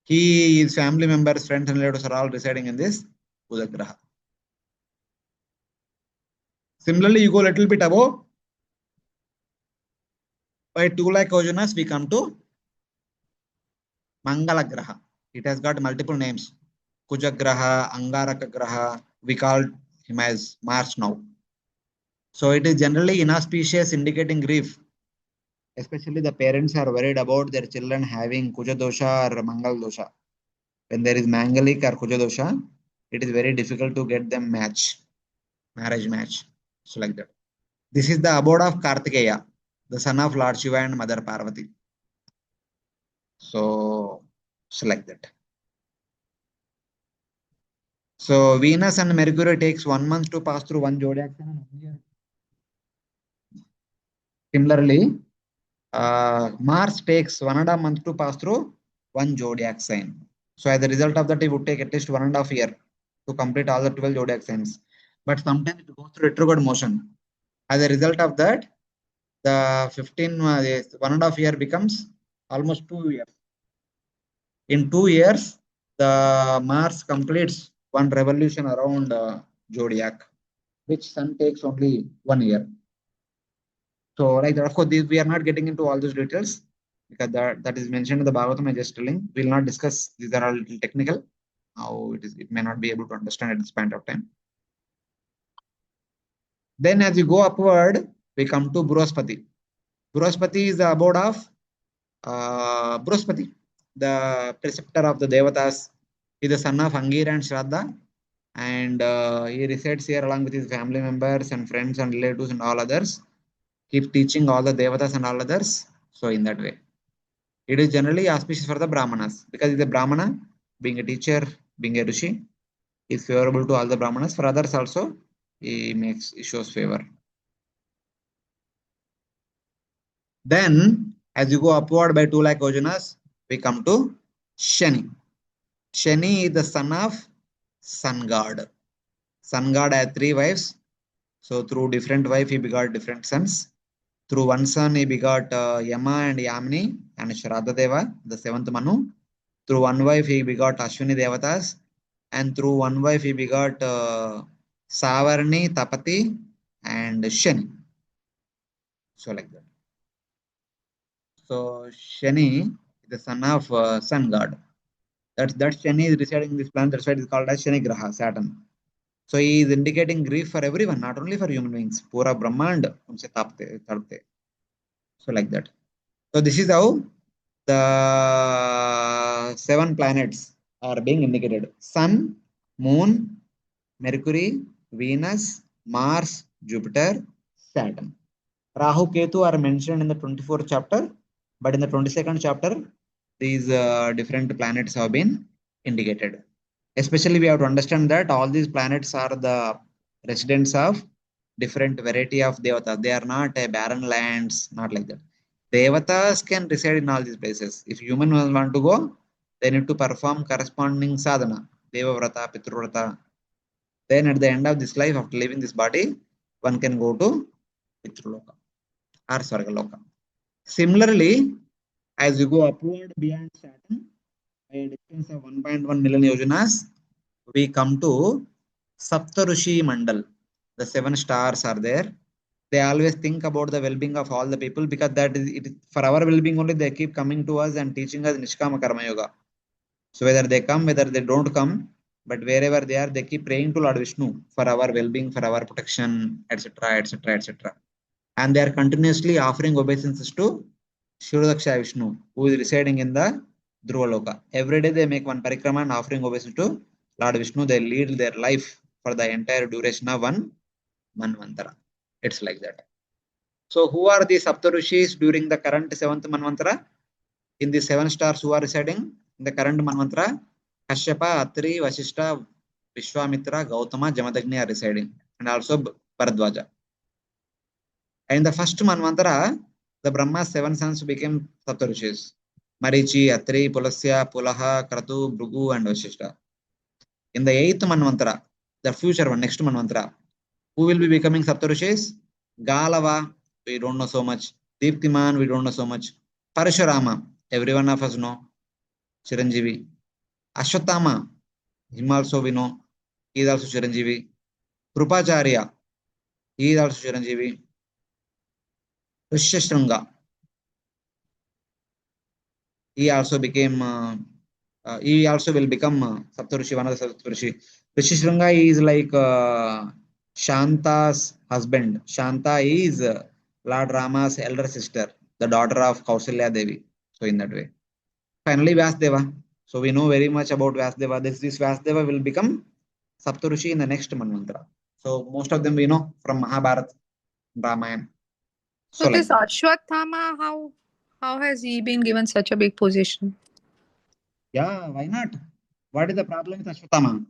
His family members, friends, and relatives are all residing in this Buddha Graha. Similarly, you go a little bit above. By 2 lakh yojanas, we come to Mangala Graha. It has got multiple names. Kuja Graha, Angaraka Graha. We call him as Mars now. So it is generally inauspicious, indicating grief. Especially the parents are worried about their children having Kuja dosha or Mangal dosha. When there is Mangalik or Kuja dosha, it is very difficult to get them marriage match. So like that. This is the abode of Kartikeya, the son of Lord Shiva and Mother Parvati. So, select that. So Venus and Mercury takes 1 month to pass through one zodiac sign and 1 year. Similarly, Mars takes 1.5 months to pass through one zodiac sign. So as a result of that, it would take at least 1.5 years to complete all the 12 zodiac signs. But sometimes it goes through retrograde motion. As a result of that, the 1.5 year becomes almost 2 years. In 2 years, the Mars completes one revolution around zodiac, which Sun takes only 1 year. So, like that, of course, we are not getting into all those details because that is mentioned in the Bhagavatam. I'm just telling. We will not discuss. These are all little technical. How it may not be able to understand at this point of time. Then, as you go upward, we come to Bruhaspati. Bruhaspati is the abode of Bruhaspati, the preceptor of the Devatas. He is the son of Angir and Shraddha, and he resides here along with his family members and friends and relatives and all others. Keep teaching all the Devatas and all others. So, in that way, it is generally auspicious for the Brahmanas because the Brahmana, being a teacher, being a Rishi, is favorable to all the Brahmanas. For others also, he shows favor. Then, as you go upward by 2 lakh yojanas, we come to Shani. Shani is the son of Sun God. Sun God had 3 wives. So, through different wives, he begot different sons. Through one son, he begot Yama and Yamini and Shraddha Deva, the 7th Manu. Through one wife, he begot Ashwini Devatas. And through one wife, he begot Savarni, Tapati, and Shani. So, like that. So, Shani is the son of Sun God. That Shani is residing in this planet. That's why it is called as Shani Graha, Saturn. So, he is indicating grief for everyone, not only for human beings. Pura Brahmand, unse tapte, tadpte. So, like that. So, this is how the 7 planets are being indicated. Sun, Moon, Mercury, Venus, Mars, Jupiter, Saturn. Rahu, Ketu are mentioned in the 24th chapter, but in the 22nd chapter, these different planets have been indicated. Especially, we have to understand that all these planets are the residents of different variety of devatas. They are not barren lands, not like that. Devatas can reside in all these places. If humans want to go, they need to perform corresponding sadhana, Devavrata, Pitruvrata. Then at the end of this life, after leaving this body, one can go to Pitruloka or Swargaloka. Similarly, as you go upward beyond Saturn, by a distance of 1.1 million yojanas, we come to Saptarushi Mandal. The 7 stars are there. They always think about the well-being of all the people because that is it. For our well-being only, they keep coming to us and teaching us Nishkama Karma Yoga. So whether they come, whether they don't come, but wherever they are, they keep praying to Lord Vishnu for our well-being, for our protection, etc., etc., etc. And they are continuously offering obeisances to Shirodaksha Vishnu, who is residing in the Dhruvaloka. Every day they make one parikrama and offering obeisance to Lord Vishnu. They lead their life for the entire duration of one Manvantara. It's like that. So who are the Saptarishis during the current 7th Manvantara? In the 7 stars who are residing in the current Manvantara, Kashyapa, Atri, Vasishta, Vishwamitra, Gautama, Jamadagni are residing, and also Bharadwaja. And in the first Manvantara, the Brahma's 7 sons became Saptarishis. Marichi, Atri, Pulasya, Pulaha, Kratu, Bhrugu, and Vasishta. In the 8th Manvantara, the future one, next Manvantara, who will be becoming Saptarishis? Galava, we don't know so much. Deeptiman, we don't know so much. Parashurama, every one of us know. Chiranjeevi. Ashwatthama, him also we know. He is also Chiranjeevi. Krupacharya, he is also Chiranjeevi. Rishyashranga, he also became, he also will become Saptarishi, one of the Saptarishi. Rishyashranga is like Shanta's husband. Shanta is Lord Rama's elder sister, the daughter of Kausalya Devi. So in that way. Finally, Vyasdeva. So we know very much about Vyasdeva. This Vyasdeva will become Saptarishi in the next Manvantara. So most of them we know from Mahabharata. Ramayana. So So like this that. Ashwatthama, how has he been given such a big position? Yeah, why not? What is the problem with Ashwatthama?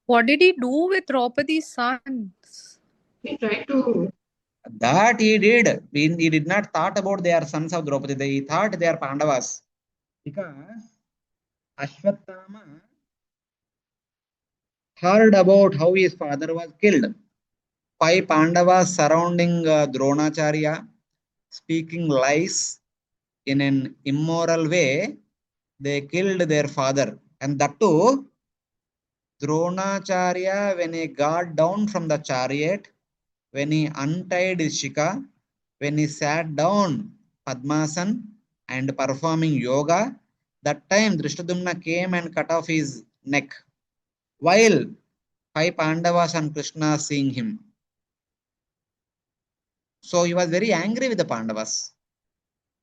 What did he do with Draupadi's sons? He tried to. That he did. He did not thought about they are sons of Draupadi. He thought they are Pandavas. Because Ashwatthama heard about how his father was killed. 5 Pandavas surrounding Dronacharya, speaking lies in an immoral way. They killed their father. And that too, Dronacharya, when he got down from the chariot, when he untied his shika, when he sat down Padmasan and performing yoga, that time Drishtadyumna came and cut off his neck. While 5 Pandavas and Krishna seeing him. So he was very angry with the Pandavas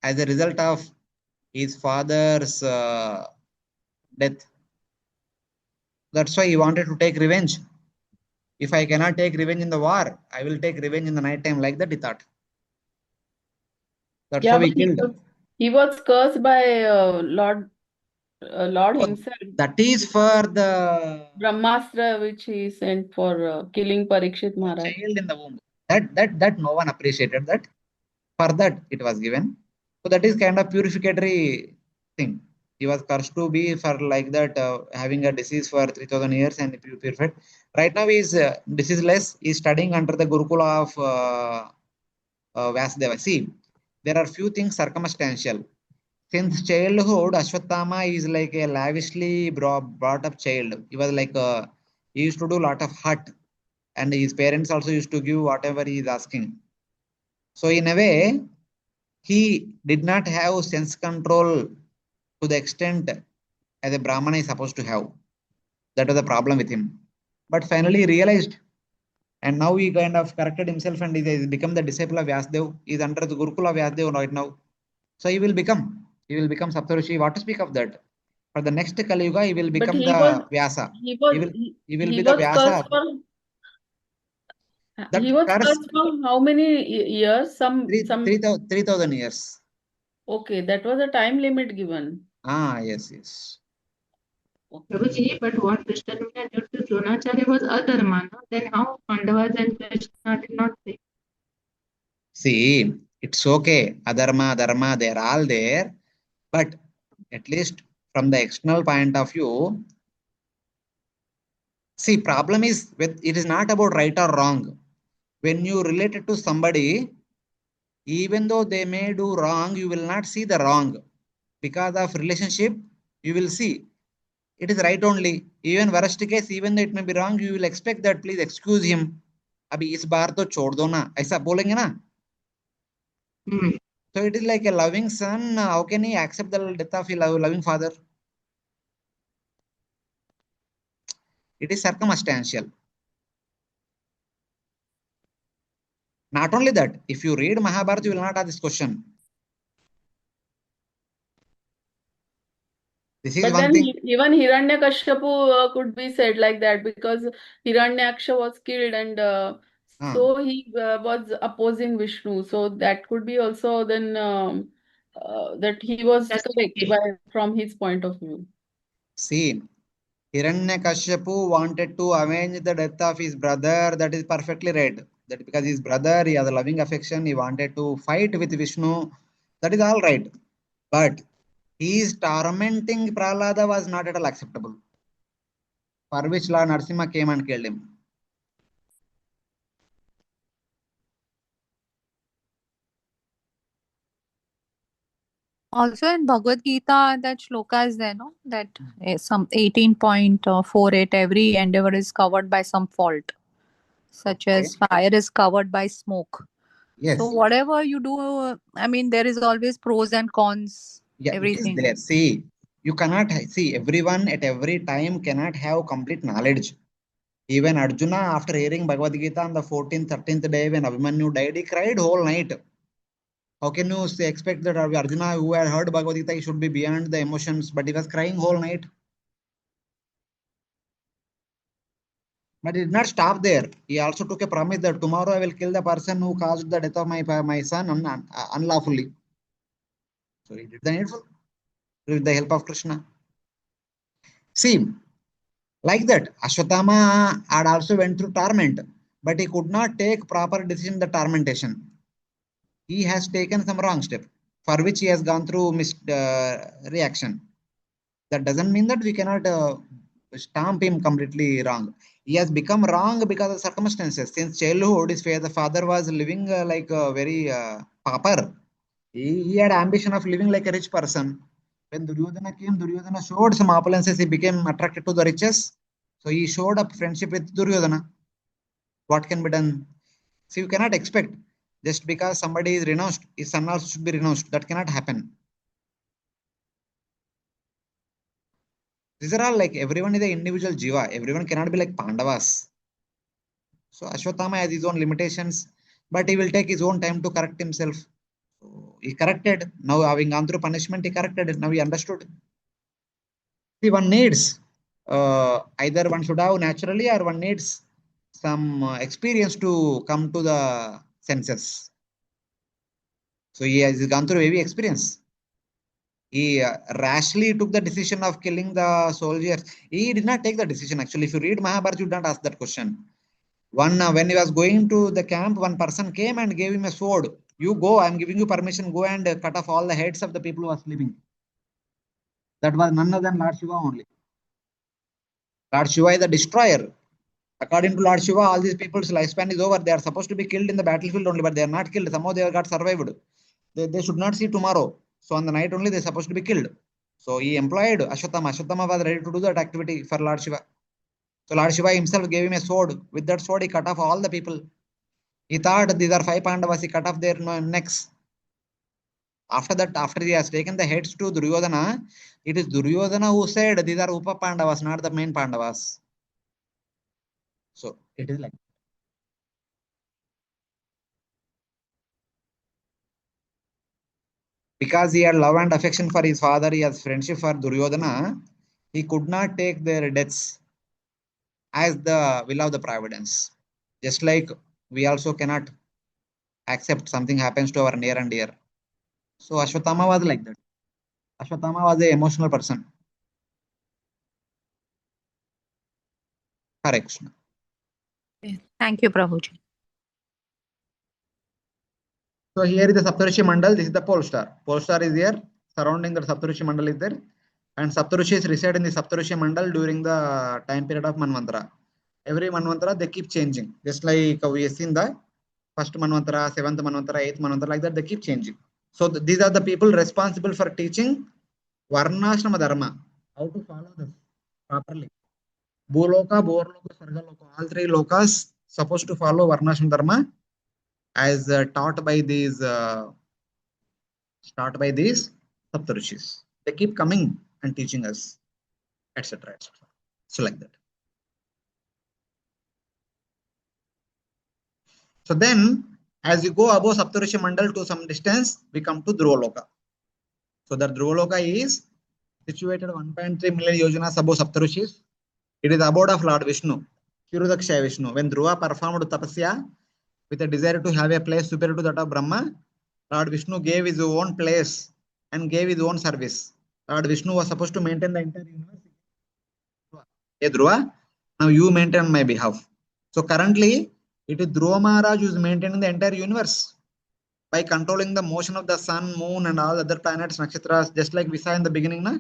as a result of his father's death. That's why he wanted to take revenge. If I cannot take revenge in the war, I will take revenge in the night time, like that he thought. That's Yeah, how but he killed. he was cursed by Lord Oh, himself. that is for the Brahmastra, which he sent for killing Parikshit Maharaj. child in the womb. That no one appreciated that. For that it was given. So that is kind of purificatory thing. He was cursed to be for like that, having a disease for 3000 years and purified. Right now he is diseaseless. He is studying under the Gurukula of Vasudeva. See, there are few things circumstantial. Since childhood, Ashwatthama is like a lavishly brought up child. He was like he used to do a lot of hut, and his parents also used to give whatever he is asking. So in a way, he did not have sense control to the extent as a Brahmana is supposed to have. That was the problem with him. But finally he realized, and now he kind of corrected himself and he has become the disciple of Vyasadeva. He is under the Gurukula of Vyasadeva right now. So he will become Saptarishi. What to speak of that? For the next Kali Yuga, he will But become he the was Vyasa. he He was will he will he be the was Vyasa. cursed for That he was curse cursed for how many years? Some 3,000 years. Okay, that was a time limit given. Yes. Okay. Prabhuji, but what Krishnadumna did to Dronacharya was adharma. No? Then how Pandavas and Krishna did not say? See, it's okay. Adharma, dharma, they're all there. But at least from the external point of view, see, problem is with it is not about right or wrong. When you relate it to somebody, even though they may do wrong, you will not see the wrong. Because of relationship, you will see it is right only. Even worst case, even though it may be wrong, you will expect that please excuse him. अभी इस बार तो छोड़ दो ना ऐसा बोलेंगे ना. So it is like a loving son. How can he accept the death of a loving father? It is circumstantial. Not only that, if you read Mahabharata, you will not have this question. This is But one then thing. even Hiranyakashipu could be said like that because Hiranyaksha was killed and so he was opposing Vishnu. So that could be also then that he was correct from his point of view. See, Hiranyakashipu wanted to avenge the death of his brother. That is perfectly right. That because his brother, he has a loving affection. He wanted to fight with Vishnu. That is all right. But his tormenting Prahlada was not at all acceptable. For which Lord Narasimha came and killed him. Also in Bhagavad Gita, that shloka is there, no? That some 18.48, every endeavor is covered by some fault, such as fire is covered by smoke. Yes. So whatever you do, I mean, there is always pros and cons. Yeah, Everything. it is there. See, you cannot see everyone at every time cannot have complete knowledge. Even Arjuna, after hearing Bhagavad Gita on the 14th, 13th day when Abhimanyu died, he cried whole night. How can you expect that Arjuna, who had heard Bhagavad Gita, he should be beyond the emotions, but he was crying whole night? But he did not stop there. He also took a promise that tomorrow I will kill the person who caused the death of my son unlawfully. So he did the needful with the help of Krishna. See, like that, Ashwatthama had also went through torment, but he could not take proper decision in the tormentation. He has taken some wrong step, for which he has gone through reaction. That doesn't mean that we cannot stamp him completely wrong. He has become wrong because of circumstances. Since childhood, his father was living like a very pauper. He had ambition of living like a rich person. When Duryodhana came, Duryodhana showed some opulences. He became attracted to the riches. So he showed up friendship with Duryodhana. What can be done? So you cannot expect just because somebody is renounced, his son also should be renounced. That cannot happen. These are all like everyone is an individual jiva. Everyone cannot be like Pandavas. So Ashwatthama has his own limitations, but he will take his own time to correct himself. So he corrected. Now having gone through punishment, he corrected. Now he understood. See, one needs either one should have naturally or one needs some experience to come to the senses. So he has gone through heavy experience. He rashly took the decision of killing the soldiers. He did not take the decision. Actually, if you read Mahabharata, you don't ask that question. When he was going to the camp, one person came and gave him a sword. You go, I'm giving you permission, go and cut off all the heads of the people who are sleeping. That was none other than Lord Shiva only. Lord Shiva is the destroyer. According to Lord Shiva, all these people's lifespan is over. They are supposed to be killed in the battlefield only, but they are not killed. Somehow they got survived. They should not see tomorrow. So on the night only, they're supposed to be killed. So he employed Ashwatthama. Ashwatthama was ready to do that activity for Lord Shiva. So Lord Shiva himself gave him a sword. With that sword, he cut off all the people. He thought these are 5 Pandavas. He cut off their necks. After that, after he has taken the heads to Duryodhana, it is Duryodhana who said these are Upa Pandavas, not the main Pandavas. So it is like because he had love and affection for his father, he has friendship for Duryodhana, he could not take their deaths as the will of the providence. Just like we also cannot accept something happens to our near and dear. So Ashwatthama was like that. Ashwatthama was an emotional person. Hare Krishna. Thank you, Prabhuji. So here is the Saptarishi Mandal. This is the pole star. Pole star is here. Surrounding the Saptarishi Mandal is there. And Saptarishis reside in the Saptarishi Mandal during the time period of Manvantara. Every Manvantara, they keep changing. Just like we have seen the first Manvantara, 7th Manvantara, 8th Manvantara, like that, they keep changing. So these are the people responsible for teaching Varnashrama Dharma. How to follow this properly. Bhuloka, Bhurloka, Sargaloka, all 3 lokas supposed to follow Varnashrama Dharma as taught by these Saptarishis. They keep coming and teaching us, etc. etc. So like that. So then, as you go above Saptarishi Mandal to some distance, we come to Dhruvaloka. So the Dhruvaloka is situated 1.3 million yojanas above Saptarishis. It is the abode of Lord Vishnu, Kshirodakshaya Vishnu. When Dhruva performed tapasya with a desire to have a place superior to that of Brahma, Lord Vishnu gave his own place and gave his own service. Lord Vishnu was supposed to maintain the entire universe. Hey Dhruva, now you maintain on my behalf. So currently, it is Dhruva Maharaj who is maintaining the entire universe by controlling the motion of the sun, moon, and all other planets, naksatras, just like we saw in the beginning, na?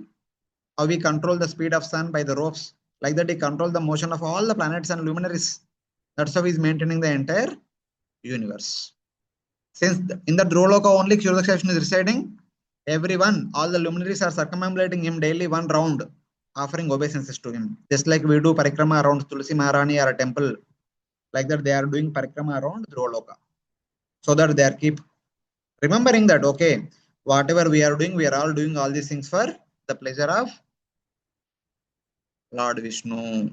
How we control the speed of sun by the ropes. Like that, he controls the motion of all the planets and luminaries. That's how he is maintaining the entire universe. Since in the Dhruvaloka only Kshirodakshaya Vishnu is residing, everyone, all the luminaries are circumambulating him daily 1 round, offering obeisances to him. Just like we do parikrama around Tulsi Maharani or a temple. Like that, they are doing parikrama around Dhruvaloka. So that they are keep remembering that, okay, whatever we are doing, we are all doing all these things for the pleasure of Lord Vishnu.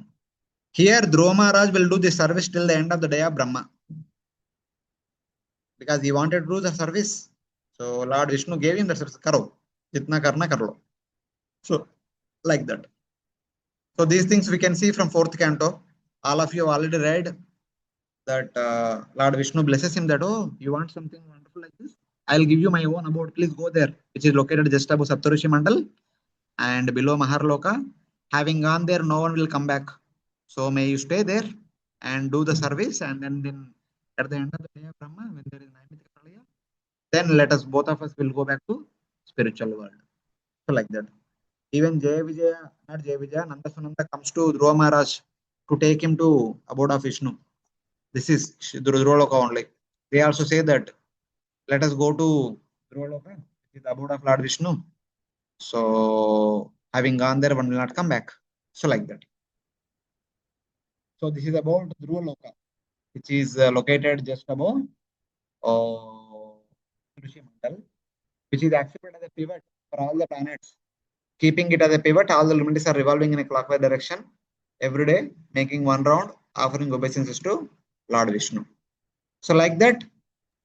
Here, Dhruva Maharaj will do the service till the end of the day of Brahma. Because he wanted to do the service. So Lord Vishnu gave him the service. Karo. Jitna karna karlo. So, like that. So these things we can see from 4th canto. All of you have already read that Lord Vishnu blesses him that, oh, you want something wonderful like this? I'll give you my own abode. Please go there, which is located just above Saptarshi Mandal and below Maharloka. Having gone there, no one will come back. So may you stay there and do the service, and then at the end of the day of Brahma, when there is Naimitika Pralaya, then let us, both of us will go back to spiritual world. So like that. Even Jaya Vijaya, not Jaya Vijaya, Nanda Sunanda comes to Dhruva Maharaj to take him to abode of Vishnu. This is Dhruvaloka only. They also say that let us go to Dhruvaloka, which is the abode of Lord Vishnu. So having gone there, one will not come back. So like that. So this is about Dhruvaloka, which is located just above Rishi Mandal, which is accepted as a pivot for all the planets. Keeping it as a pivot, all the luminaries are revolving in a clockwise direction every day, making one round, offering obeisances to Lord Vishnu. So like that,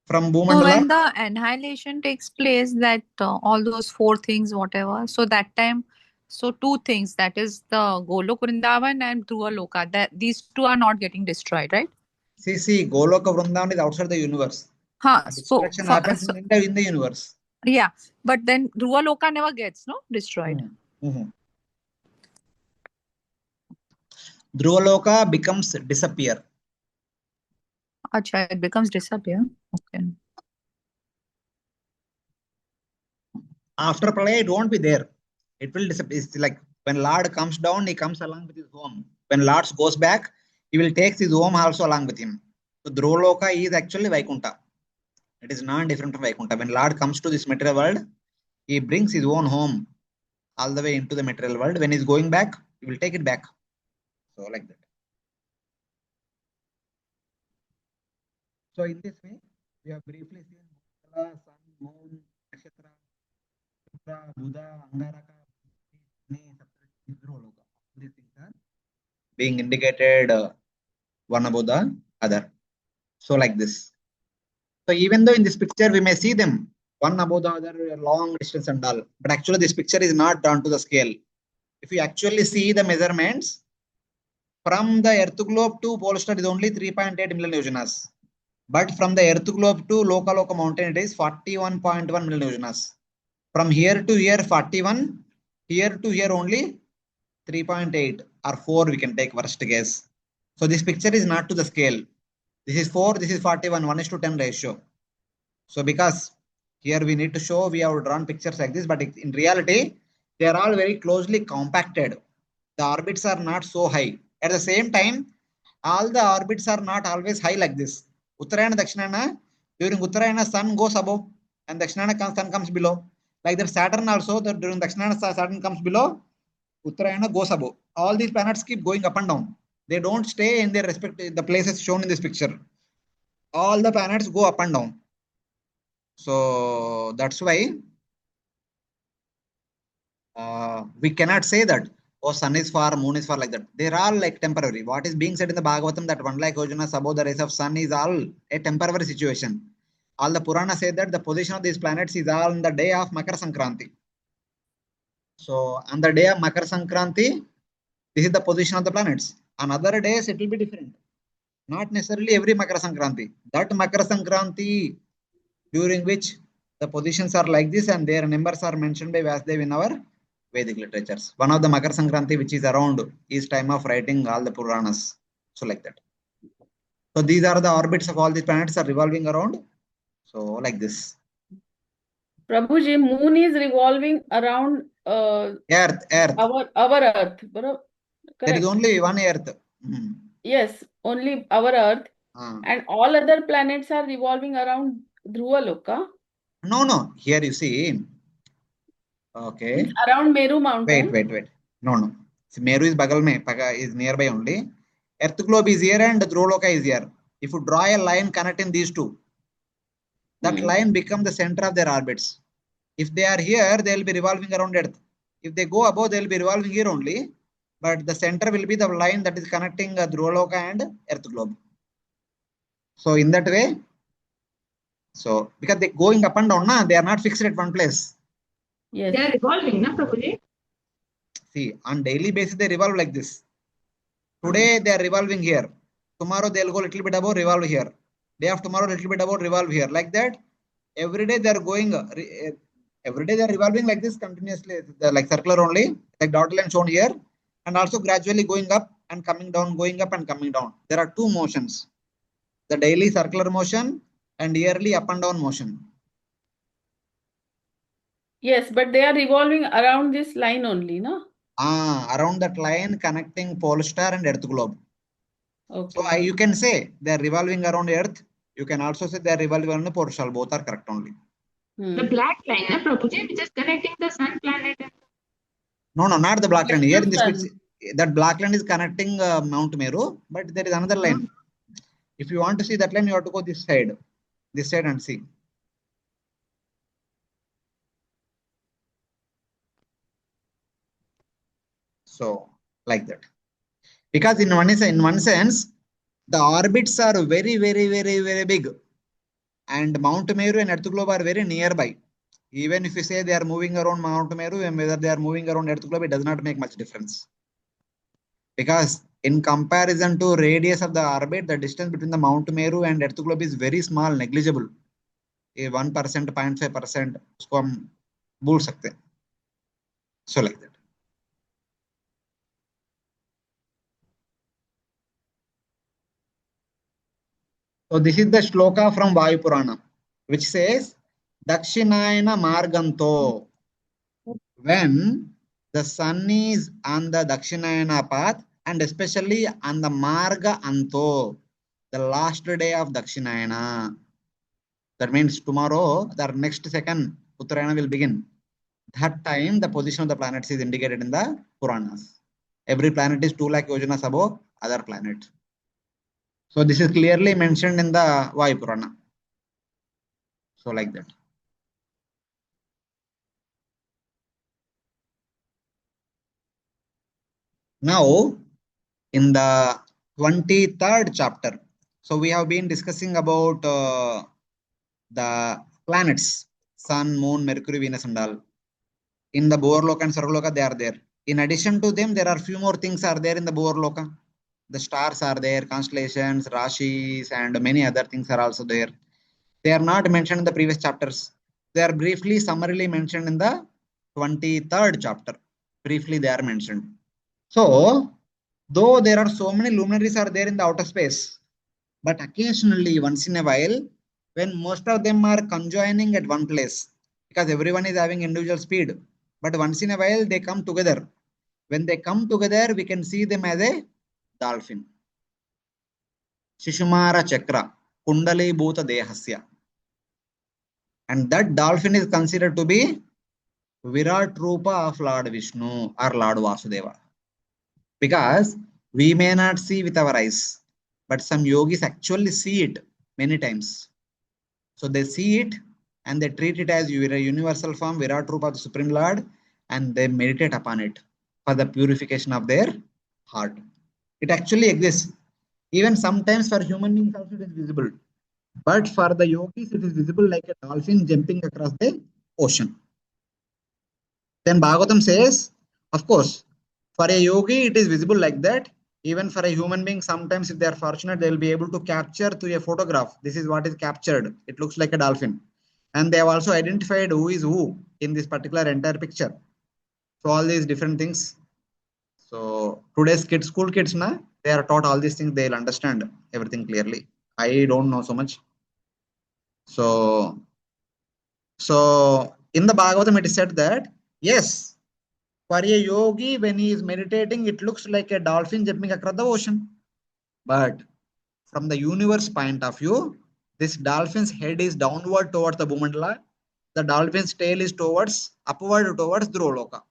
from So Bhumandala. when the annihilation takes place, that all those four things, whatever, so that time, so two things, that is the Golok Vrindavan and Dhruvaloka, that these two are not getting destroyed, right? See, Goloka Vrindavan is outside the universe. So Destruction happens in the universe. yeah, but then Dhruvaloka never gets destroyed. Dhruvaloka becomes disappear. Acha, it becomes disappear. Okay. After Pralaya, it won't be there. It will disappear. It's like when Lord comes down, he comes along with his home. When Lord goes back, he will take his home also along with him. So Dhruvaloka is actually Vaikuntha. It is not different from Vaikuntha. When Lord comes to this material world, he brings his own home all the way into the material world. When he's going back, he will take it back. So like that. So in this way, we have briefly seen Sun, Moon, Nakshatra, Buddha, Angaraka, Dhruvaloka. These things are being indicated one above the other. So like this. So even though in this picture we may see them one above the other, long distance and all, but actually this picture is not done to the scale. If you actually see the measurements, from the Earth globe to pole star is only 3.8 million yojanas. But from the Earth globe to Dhruvaloka mountain, it is 41.1 million yojanas. From here to here, 41. Here to here only 3.8 or 4 we can take worst guess. So this picture is not to the scale. This is 4, this is 41, 1:10 ratio. So because here we need to show, we have drawn pictures like this, but in reality, they are all very closely compacted. The orbits are not so high. At the same time, all the orbits are not always high like this. Uttarayana, Dakshinayana, during Uttarayana, sun goes above and Dakshinayana, sun comes below. Like that, Saturn also, during Dakshinayana, Saturn comes below, Uttarayana goes above. All these planets keep going up and down. They don't stay in their respective the places shown in this picture. All the planets go up and down. So that's why we cannot say that, oh, sun is far, moon is far, like that. They're all like temporary. What is being said in the Bhagavatam, that 1 lakh yojanas above the rays of sun, is all a temporary situation. All the Purana say that the position of these planets is all on the day of Makar Sankranti. So on the day of Makar Sankranti, this is the position of the planets. On other days, it will be different. Not necessarily every Makar Sankranti. That Makar Sankranti, during which the positions are like this and their numbers are mentioned by Vasudev in our Vedic literatures. One of the Makar Sankranti, which is around is time of writing all the Puranas. So like that. So these are the orbits of all these planets are revolving around. So like this. Prabhuji, moon is revolving around Earth. our Earth. Correct? There is only one Earth. Yes, only our Earth. And all other planets are revolving around Dhruvaloka. No. Here you see. Okay. It's around Meru mountain. Wait. No. See, Meru is Bagal mein, is nearby only. Earth globe is here and Dhruvaloka is here. If you draw a line connecting these two, that line becomes the center of their orbits. If they are here, they will be revolving around Earth. If they go above, they will be revolving here only. But the center will be the line that is connecting Dhruvaloka and Earth globe. So in that way, so because they going up and down, they are not fixed at one place. Yes. They are revolving, na Prabhuji? See, on daily basis they revolve like this. Today they are revolving here. Tomorrow they'll go a little bit above, revolve here. Day after tomorrow, a little bit above, revolve here. Like that, every day they are going. Every day they are revolving like this continuously, like circular only, like dotted line shown here, and also gradually going up and coming down, going up and coming down. There are two motions: the daily circular motion and yearly up and down motion. Yes, but they are revolving around this line only, no? Around that line connecting pole star and Earth globe. So Okay. you can say they are revolving around Earth. You can also say they are revolving around the pole star. Both are correct only. The black line, Prabhuji, which is connecting the sun, planet, and No, not the black line. Just Here the in this sun. picture, that black line is connecting Mount Meru, but there is another line. If you want to see that line, you have to go this side and see. So like that. Because in one sense, the orbits are very, very, very, very big. And Mount Meru and Earth globe are very nearby. Even if you say they are moving around Mount Meru and whether they are moving around Earth globe, it does not make much difference. Because in comparison to radius of the orbit, the distance between the Mount Meru and Earth globe is very small, negligible. 1%, 0.5%, उसको हम बोल सकते हैं. So like that. So this is the shloka from Vayu Purana, which says, Dakshinayana Marganto. When the sun is on the Dakshinayana path, and especially on the Marga Anto, the last day of Dakshinayana. That means tomorrow, the next second, Uttarayana will begin. That time, the position of the planets is indicated in the Puranas. Every planet is 2 lakh yojanas above other planet. So this is clearly mentioned in the Vayu Purana. So like that. Now, in the 23rd chapter, so we have been discussing about the planets, Sun, Moon, Mercury, Venus and all. In the Dhruvaloka and Sarvaloka, they are there. In addition to them, there are few more things are there in the Dhruvaloka. The stars are there, constellations, Rashis, and many other things are also there. They are not mentioned in the previous chapters. They are briefly, summarily mentioned in the 23rd chapter. Briefly, they are mentioned. So, though there are so many luminaries are there in the outer space, but occasionally, once in a while, when most of them are conjoining at one place, because everyone is having individual speed, but once in a while they come together. When they come together, we can see them as a dolphin. Shishumara Chakra, Kundali Bhuta Dehasya. And that dolphin is considered to be Virat Rupa of Lord Vishnu or Lord Vasudeva. Because we may not see with our eyes, but some yogis actually see it many times. So they see it and they treat it as a universal form, Virat Rupa of the Supreme Lord, and they meditate upon it for the purification of their heart. It actually exists. Even sometimes for human beings also it is visible. But for the yogis, it is visible like a dolphin jumping across the ocean. Then Bhagavatam says, of course, for a yogi, it is visible like that. Even for a human being, sometimes if they are fortunate, they will be able to capture to a photograph. This is what is captured. It looks like a dolphin. And they have also identified who is who in this particular entire picture. So all these different things. So today's kids, school kids, they are taught all these things. They'll understand everything clearly. I don't know so much. So in the Bhagavatam, it is said that, yes, for a yogi, when he is meditating, it looks like a dolphin jumping across the ocean. But from the universe point of view, this dolphin's head is downward towards the Bhumandala. The dolphin's tail is upward towards Dhruvaloka.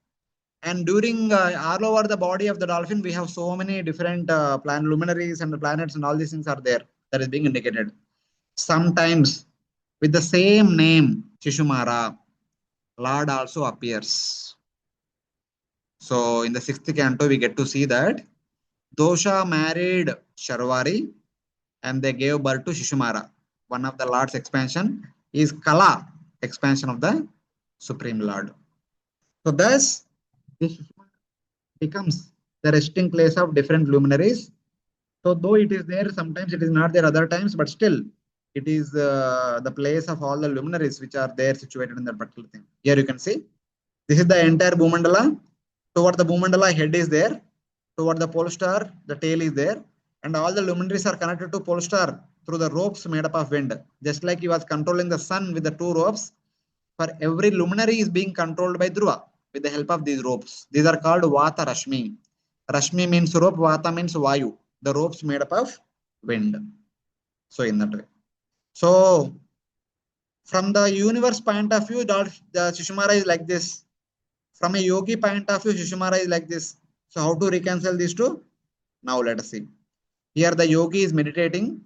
And during all over the body of the dolphin, we have so many different luminaries and planets and all these things are there that is being indicated. Sometimes with the same name, Shishumara, Lord also appears. So in the 6th canto, we get to see that Dosha married Sharvari and they gave birth to Shishumara. One of the Lord's expansion is Kala, expansion of the Supreme Lord. So thus, this becomes the resting place of different luminaries. So though it is there, sometimes it is not there other times, but still it is the place of all the luminaries which are there situated in that particular thing. Here you can see, this is the entire Bhumandala. Toward the Bhumandala, head is there. Toward the pole star, the tail is there. And all the luminaries are connected to pole star through the ropes made up of wind. Just like he was controlling the sun with the two ropes, for every luminary is being controlled by Dhruva with the help of these ropes. These are called Vata Rashmi. Rashmi means rope, Vata means Vayu. The ropes made up of wind. So in that way. So from the universe point of view, the Shishumara is like this. From a yogi point of view, Shishumara is like this. So how to reconcile these two? Now let us see. Here the yogi is meditating.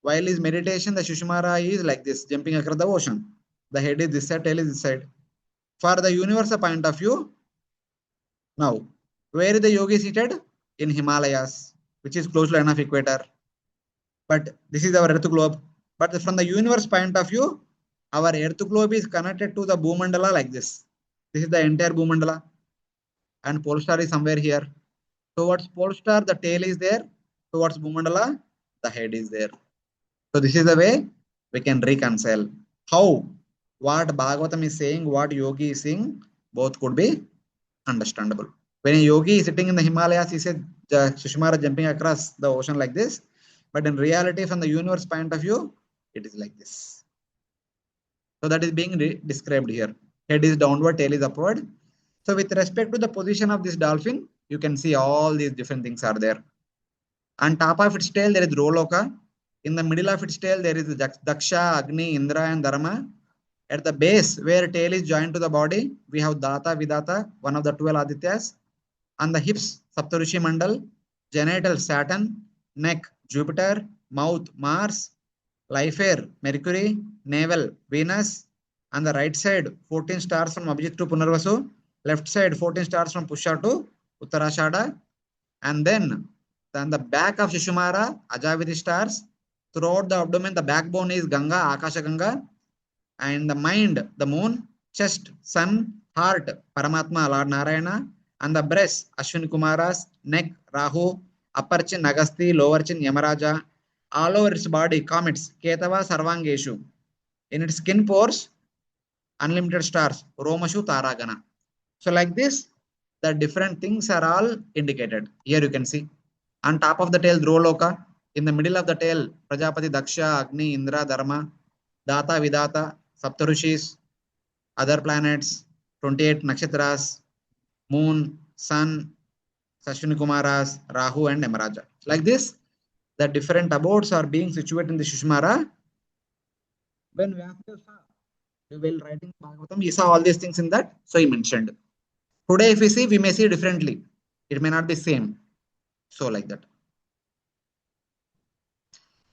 While his meditation, the Shishumara is like this, jumping across the ocean. The head is this side, tail is this side. For the universal point of view, now, where is the yogi seated? In Himalayas, which is close to the line of equator. But this is our earth globe. But from the universe point of view, our earth globe is connected to the Bhumandala like this. This is the entire Bhumandala. And pole star is somewhere here. Towards pole star, the tail is there. Towards Bhumandala, the head is there. So this is the way we can reconcile. How? What Bhagavatam is saying, what yogi is saying, both could be understandable. When a yogi is sitting in the Himalayas, he said Shishumara jumping across the ocean like this. But in reality, from the universe point of view, it is like this. So that is being described here. Head is downward, tail is upward. So with respect to the position of this dolphin, you can see all these different things are there. On top of its tail, there is Dhruvaloka. In the middle of its tail, there is Daksha, Agni, Indra, and Dharma. At the base, where tail is joined to the body, we have Data, Vidata, one of the 12 Adityas. On the hips, Saptarshi Mandal. Genital, Saturn. Neck, Jupiter. Mouth, Mars. Life air, Mercury. Navel, Venus. On the right side, 14 stars from Abhijit to Punarvasu. Left side, 14 stars from Pusha to Uttarashada. And then on the back of Shishumara, Ajaviti stars. Throughout the abdomen, the backbone is Ganga, Akasha Ganga. And the mind, the moon. Chest, sun. Heart, Paramatma, Lord Narayana. And the breast, Ashwini Kumaras. Neck, Rahu. Upper chin, Agasti. Lower chin, Yamaraja. All over its body, comets, Ketava, Sarvangeshu. In its skin pores, unlimited stars, Romashu, Taragana. So like this, the different things are all indicated. Here you can see. On top of the tail, Dhruvaloka. In the middle of the tail, Prajapati, Daksha, Agni, Indra, Dharma, Data, Vidata, Saptarushis, other planets, 28 naksatras, moon, sun, Ashwini Kumaras, Rahu, and Yamaraja. Like this, the different abodes are being situated in the Shishumara. When Vyasa saw, while writing Bhagavatam, he saw all these things in that, so he mentioned. Today, if we see, we may see differently. It may not be same. So like that.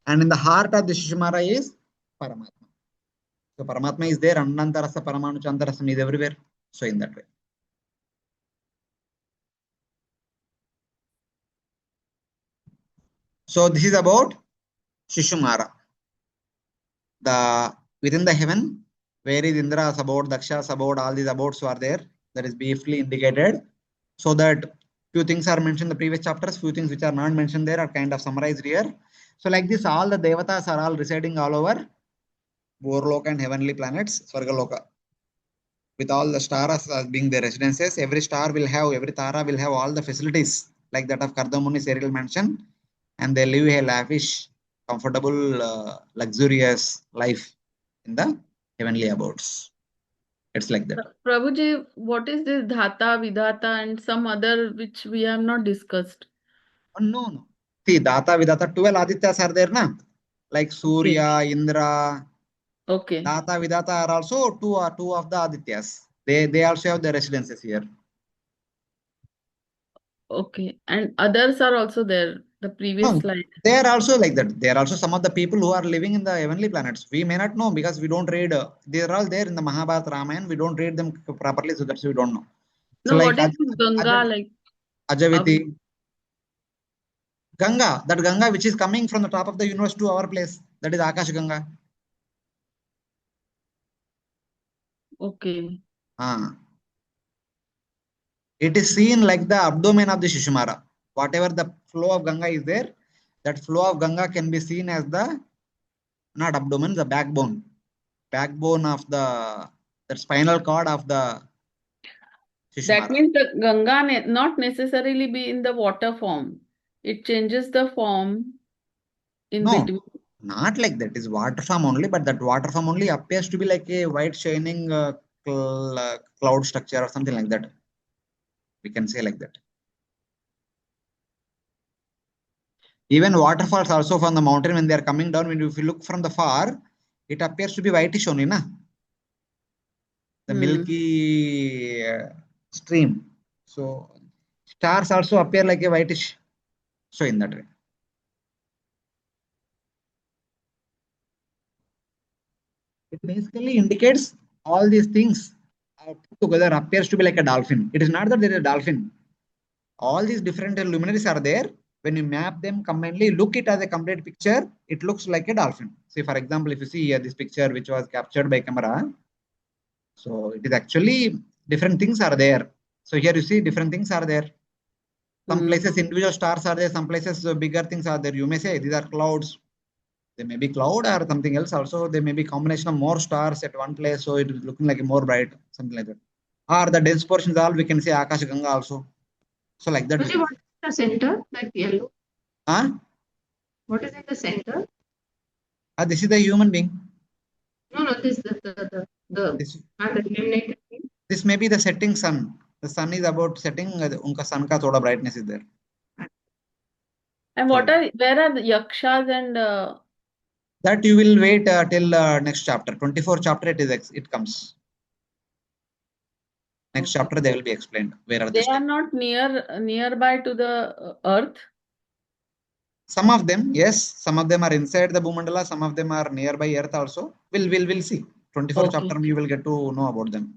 And in the heart of the Shishumara is Paramatma. So Paramatma is there, Anantarasa, Paramanu, Chantarasam is everywhere. So in that way. So this is about Shishumara. Within the heaven, where is Indra's abode, Daksha's abode, all these abodes are there. That is briefly indicated. So that few things are mentioned in the previous chapters, few things which are not mentioned there are kind of summarized here. So like this, all the devatas are all residing all over Dhruvaloka and heavenly planets, Swargaloka. With all the stars as being their residences, every star will have, every Tara will have all the facilities like that of Kardamuni's aerial mansion, and they live a lavish, comfortable, luxurious life in the heavenly abodes. It's like that. Prabhuji, what is this Dhata, Vidata, and some other which we have not discussed? Oh, no. See, Data, Vidata, 12 Adityas are there, na? Like Surya, Indra. Okay. Data, Vidata are also two of the Adityas. They also have their residences here. Okay. And others are also there, the previous No, slide. they are also like that. They are also some of the people who are living in the heavenly planets. We may not know because we don't read. They are all there in the Mahabharata, Ramayana. We don't read them properly, so that's why we don't know. So No, like what is Ganga like? Ajaviti, Ganga, that Ganga which is coming from the top of the universe to our place, that is Akash Ganga. Okay. It is seen like the abdomen of the Shishumara. Whatever the flow of Ganga is there, that flow of Ganga can be seen as the, not abdomen, the backbone. Backbone of the spinal cord of the That Shishumara. means the Ganga not necessarily be in the water form. It changes the form in No, between. not like that. It's water form only, but that water form only appears to be like a white shining cloud structure or something like that. We can say like that. Even waterfalls also from the mountain, when they are coming down, when if you look from the far, it appears to be whitish only, na? The milky stream. So stars also appear like a whitish. So in that way. It basically indicates all these things put together appears to be like a dolphin. It is not that there is a dolphin. All these different luminaries are there. When you map them combinedly, look it as a complete picture, it looks like a dolphin. See, for example, if you see here this picture which was captured by camera, so it is actually different things are there. So here you see different things are there. Some places individual stars are there, some places bigger things are there. You may say these are clouds. They may be cloud or something else. Also, they may be combination of more stars at one place, so it is looking like more bright, something like that. Or the dense portions all we can say Akash Ganga also. So like that. What is the center? That yellow. What is in the center? This is the human being. No, this This may be the setting sun. The sun is about setting. Unka sun ka thoda brightness is there. And where are the yakshas and that you will wait till next chapter. 24th chapter it comes. Next chapter they will be explained. Where are they are not nearby to the earth? Some of them, yes. Some of them are inside the Bhumandala. Some of them are nearby earth also. We'll see. 24th chapter you will get to know about them.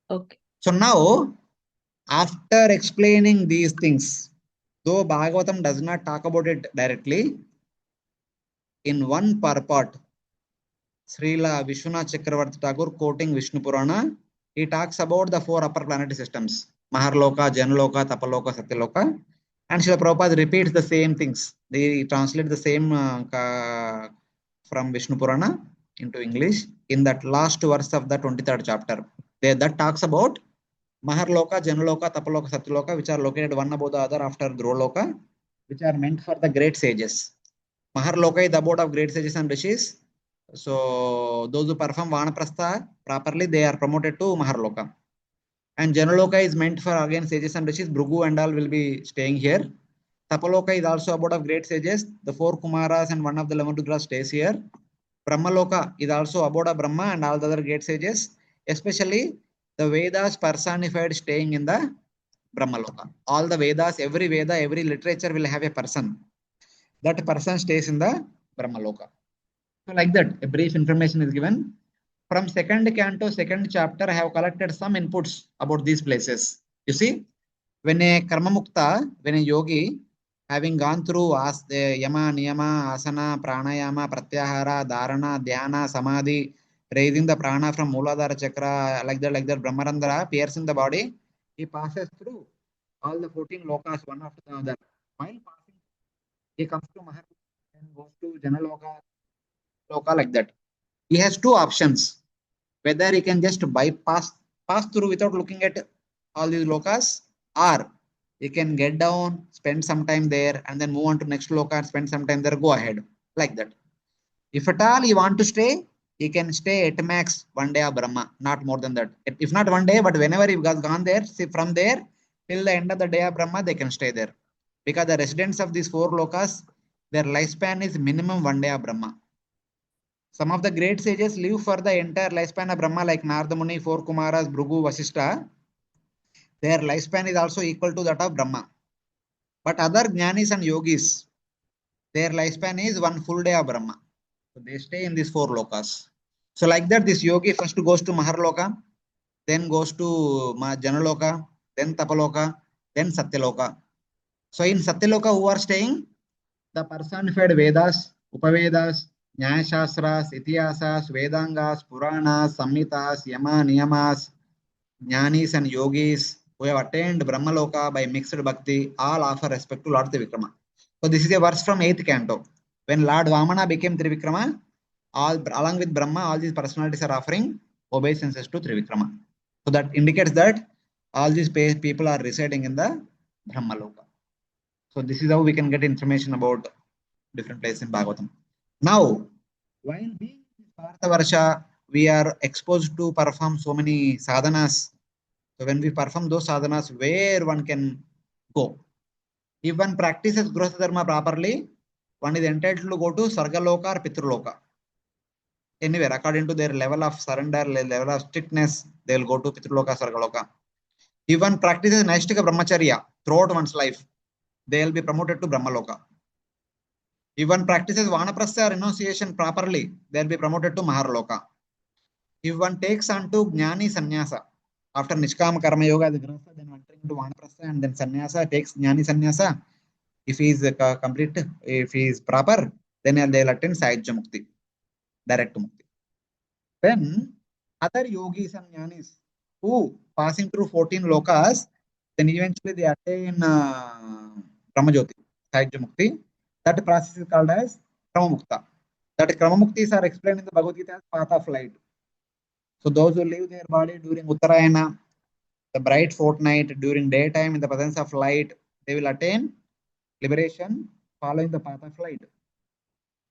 Okay. So now, after explaining these things, though Bhagavatam does not talk about it directly, in one purport, Srila Vishwanath Chakravarti Thakur quoting Vishnu Purana, he talks about the 4 upper planetary systems, Maharloka, Janaloka, Tapaloka, Satyaloka, and Srila Prabhupada repeats the same things. They translate the same from Vishnu Purana into English in that last verse of the 23rd chapter. That talks about Maharloka, Janaloka, Tapaloka, Satyaloka, which are located one above the other after Dhruvaloka, which are meant for the great sages. Maharloka is the abode of great sages and rishis. So those who perform Vanaprastha properly, they are promoted to Maharloka. And Janaloka is meant for again sages and rishis. Bhrigu and all will be staying here. Tapaloka is also abode of great sages. The 4 Kumaras and one of the 11 Rudras stays here. Brahmaloka is also abode of Brahma and all the other great sages. Especially the Vedas personified staying in the Brahmaloka. All the Vedas, every Veda, every literature will have a person. That person stays in the Brahmaloka. So like that, a brief information is given. From 2nd canto, 2nd chapter, I have collected some inputs about these places. You see, when a Karma Mukta, when a yogi, having gone through Yama, Niyama, Asana, Pranayama, Pratyahara, Dharana, Dhyana, Samadhi, raising the prana from Mooladhara Chakra, like that, Brahmarandhara, piercing the body, he passes through all the 14 lokas, one after the other. While passing, he comes to Mahar and goes to Janaloka, Loka, like that. He has 2 options. Whether he can just pass through without looking at all these lokas, or he can get down, spend some time there, and then move on to next loka and spend some time there, go ahead, like that. If at all you want to stay, he can stay at max 1 day of Brahma, not more than that. If not 1 day, but whenever he has gone there, see from there till the end of the day of Brahma, they can stay there. Because the residents of these 4 lokas, their lifespan is minimum 1 day of Brahma. Some of the great sages live for the entire lifespan of Brahma, like Narada Muni, 4 Kumaras, Bhrigu, Vasishtha. Their lifespan is also equal to that of Brahma. But other Jnanis and Yogis, their lifespan is 1 full day of Brahma. So they stay in these 4 lokas. So like that, this yogi first goes to Maharloka, then goes to Janaloka, then Tapaloka, then Satyaloka. So in Satyaloka, who are staying? The personified Vedas, Upavedas, Nyaya Shastras, Itihasas, Vedangas, Puranas, Samhitas, Yama, Niyamas, Jnanis and Yogis, who have attained Brahmaloka by mixed bhakti, all offer respect to Lord Trivikrama. So this is a verse from 8th canto. When Lord Vamana became Trivikrama, along with Brahma, all these personalities are offering obeisances to Trivikrama. So that indicates that all these people are residing in the Brahmaloka. So this is how we can get information about different places in Bhagavatam. Now, while being in Bharata Varsha, we are exposed to perform so many sadhanas. So when we perform those sadhanas, where one can go? If one practices Grihastha Dharma properly, one is entitled to go to Sargaloka or Pitraloka. Anywhere, according to their level of surrender, level of strictness, they will go to Pitraloka, Sargaloka. If one practices Naishtika Brahmacharya throughout one's life, they will be promoted to Brahmaloka. If one practices Vanaprastha or renunciation properly, they will be promoted to Maharloka. If one takes onto Jnani Sannyasa, after Nishkama Karma Yoga, the Grihastha, then entering into Vanaprastha and then Sannyasa, takes Jnani Sannyasa. If he is complete, if he is proper, then they will attain Sahajya Mukti, direct Mukti. Then other yogis and jnanis who passing through 14 lokas, then eventually they attain Brahmajyoti, Sahajya Mukti. That process is called as Kramamukta. That Kramamuktis are explained in the Bhagavad Gita as path of light. So those who leave their body during Uttarayana, the bright fortnight, during daytime in the presence of light, they will attain liberation following the path of light.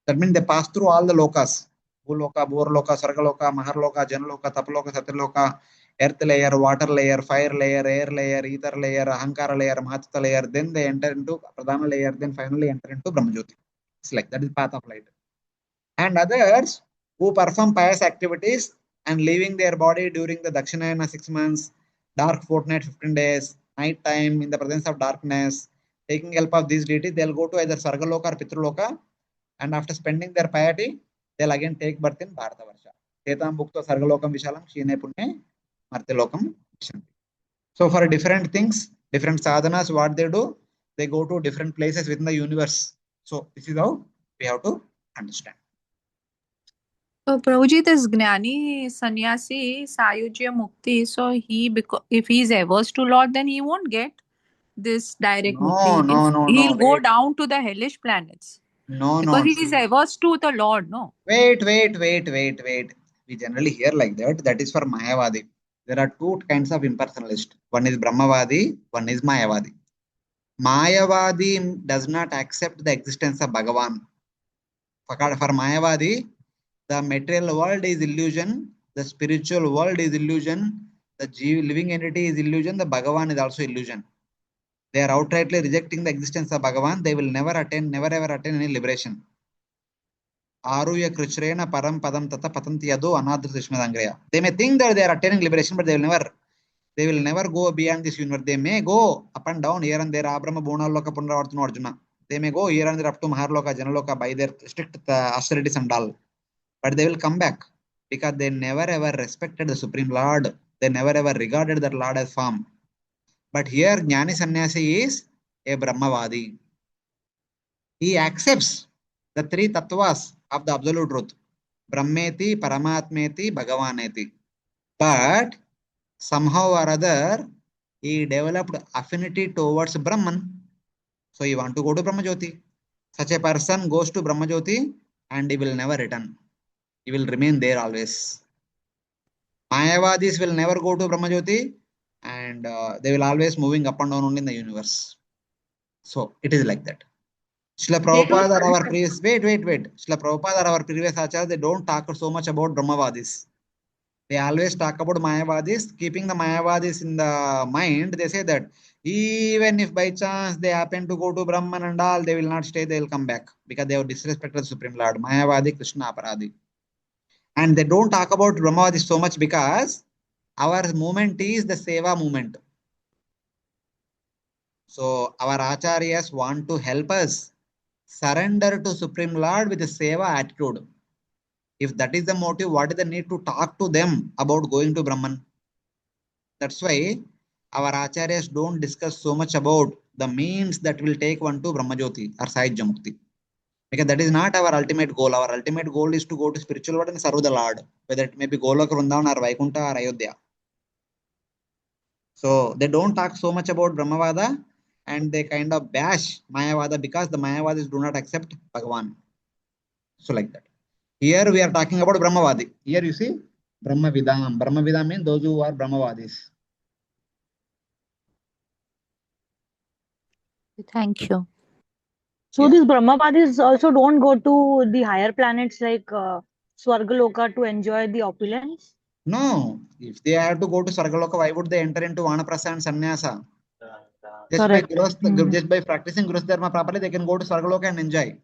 That means they pass through all the lokas. Bhuloka, Bhurloka, Sargaloka, Maharloka, Janaloka, Tapaloka, Satyaloka, earth layer, water layer, fire layer, air layer, ether layer, Ahankara layer, Mahatata layer. Then they enter into Pradhana layer, then finally enter into Brahmajyoti. It's like that is path of light. And others who perform pious activities and leaving their body during the Dakshinayana 6 months, dark fortnight 15 days, night time in the presence of darkness, taking help of these deities, they'll go to either Sargaloka or Pitraloka, and after spending their piety, they'll again take birth in Bharata Varsha. Tetam Bhukto Sargalokam Vishalam Shine Punne Martilokam Vishanti. So for different things, different sadhanas, what they do, they go to different places within the universe. So this is how we have to understand. Prabhuji, this Gnani Sannyasi Sayujya Mukti, so if he is averse to Lord, then he won't get this direct Mukti. He'll go down to the hellish planets. Because he is averse to the Lord, no? Wait. We generally hear like that. That is for Mayavadi. There are two kinds of impersonalist. One is Brahmavadi, one is Mayavadi. Mayavadi does not accept the existence of Bhagavan. For Mayavadi, the material world is illusion, the spiritual world is illusion, the living entity is illusion, the Bhagavan is also illusion. They are outrightly rejecting the existence of Bhagavan. They will never ever attain any liberation. Aruya Krishrena Param Padam Tata Patanti Yadu Anadra Sishmadangreya. They may think that they are attaining liberation, but they will never go beyond this universe. They may go up and down here and there, Abrahma Bhunaloka Punravartana Arjuna. They may go here and there up to Maharloka, Janaloka by their strict austerities and all. But they will come back because they never ever respected the Supreme Lord. They never ever regarded that Lord as form. But here Jnani Sannyasi is a Brahmavadi. He accepts the three tattvas of the absolute truth. Brahmeti, Paramatmeti, Bhagavaneti. But somehow or other, he developed affinity towards Brahman. So he want to go to Brahmajyoti. Such a person goes to Brahmajyoti and he will never return. He will remain there always. Mayavadis will never go to Brahmajyoti and they will always moving up and down only in the universe. So it is like that. Srila Prabhupada or our previous, wait. Srila Prabhupada or our previous Acharya, they don't talk so much about Brahmavadis. They always talk about Mayavadis. Keeping the Mayavadis in the mind, they say that even if by chance they happen to go to Brahman and all, they will not stay, they will come back because they have disrespected the Supreme Lord. Mayavadi, Krishna, Aparadi. And they don't talk about Brahmavadis so much because our movement is the Seva movement. So our Acharyas want to help us surrender to Supreme Lord with a Seva attitude. If that is the motive, what is the need to talk to them about going to Brahman? That's why our Acharyas don't discuss so much about the means that will take one to Brahmajyoti or Sahajya Mukti. Because that is not our ultimate goal. Our ultimate goal is to go to spiritual world and serve the Lord, whether it may be Goloka, Vrindavan or Vaikuntha or Ayodhya. So they don't talk so much about Brahmavada, and they kind of bash Mayavada because the Mayavadis do not accept Bhagavan. So like that. Here we are talking about Brahmavadi. Here you see Brahmavidam. Brahmavidam means those who are Brahmavadis. Thank you. So Yeah. these Brahmavadis also don't go to the higher planets like Swargaloka to enjoy the opulence. No, if they have to go to Sargaloka, why would they enter into Vanaprastha and Sannyasa? Correct. Just by practicing Grus Dharma properly, they can go to Sargaloka and enjoy.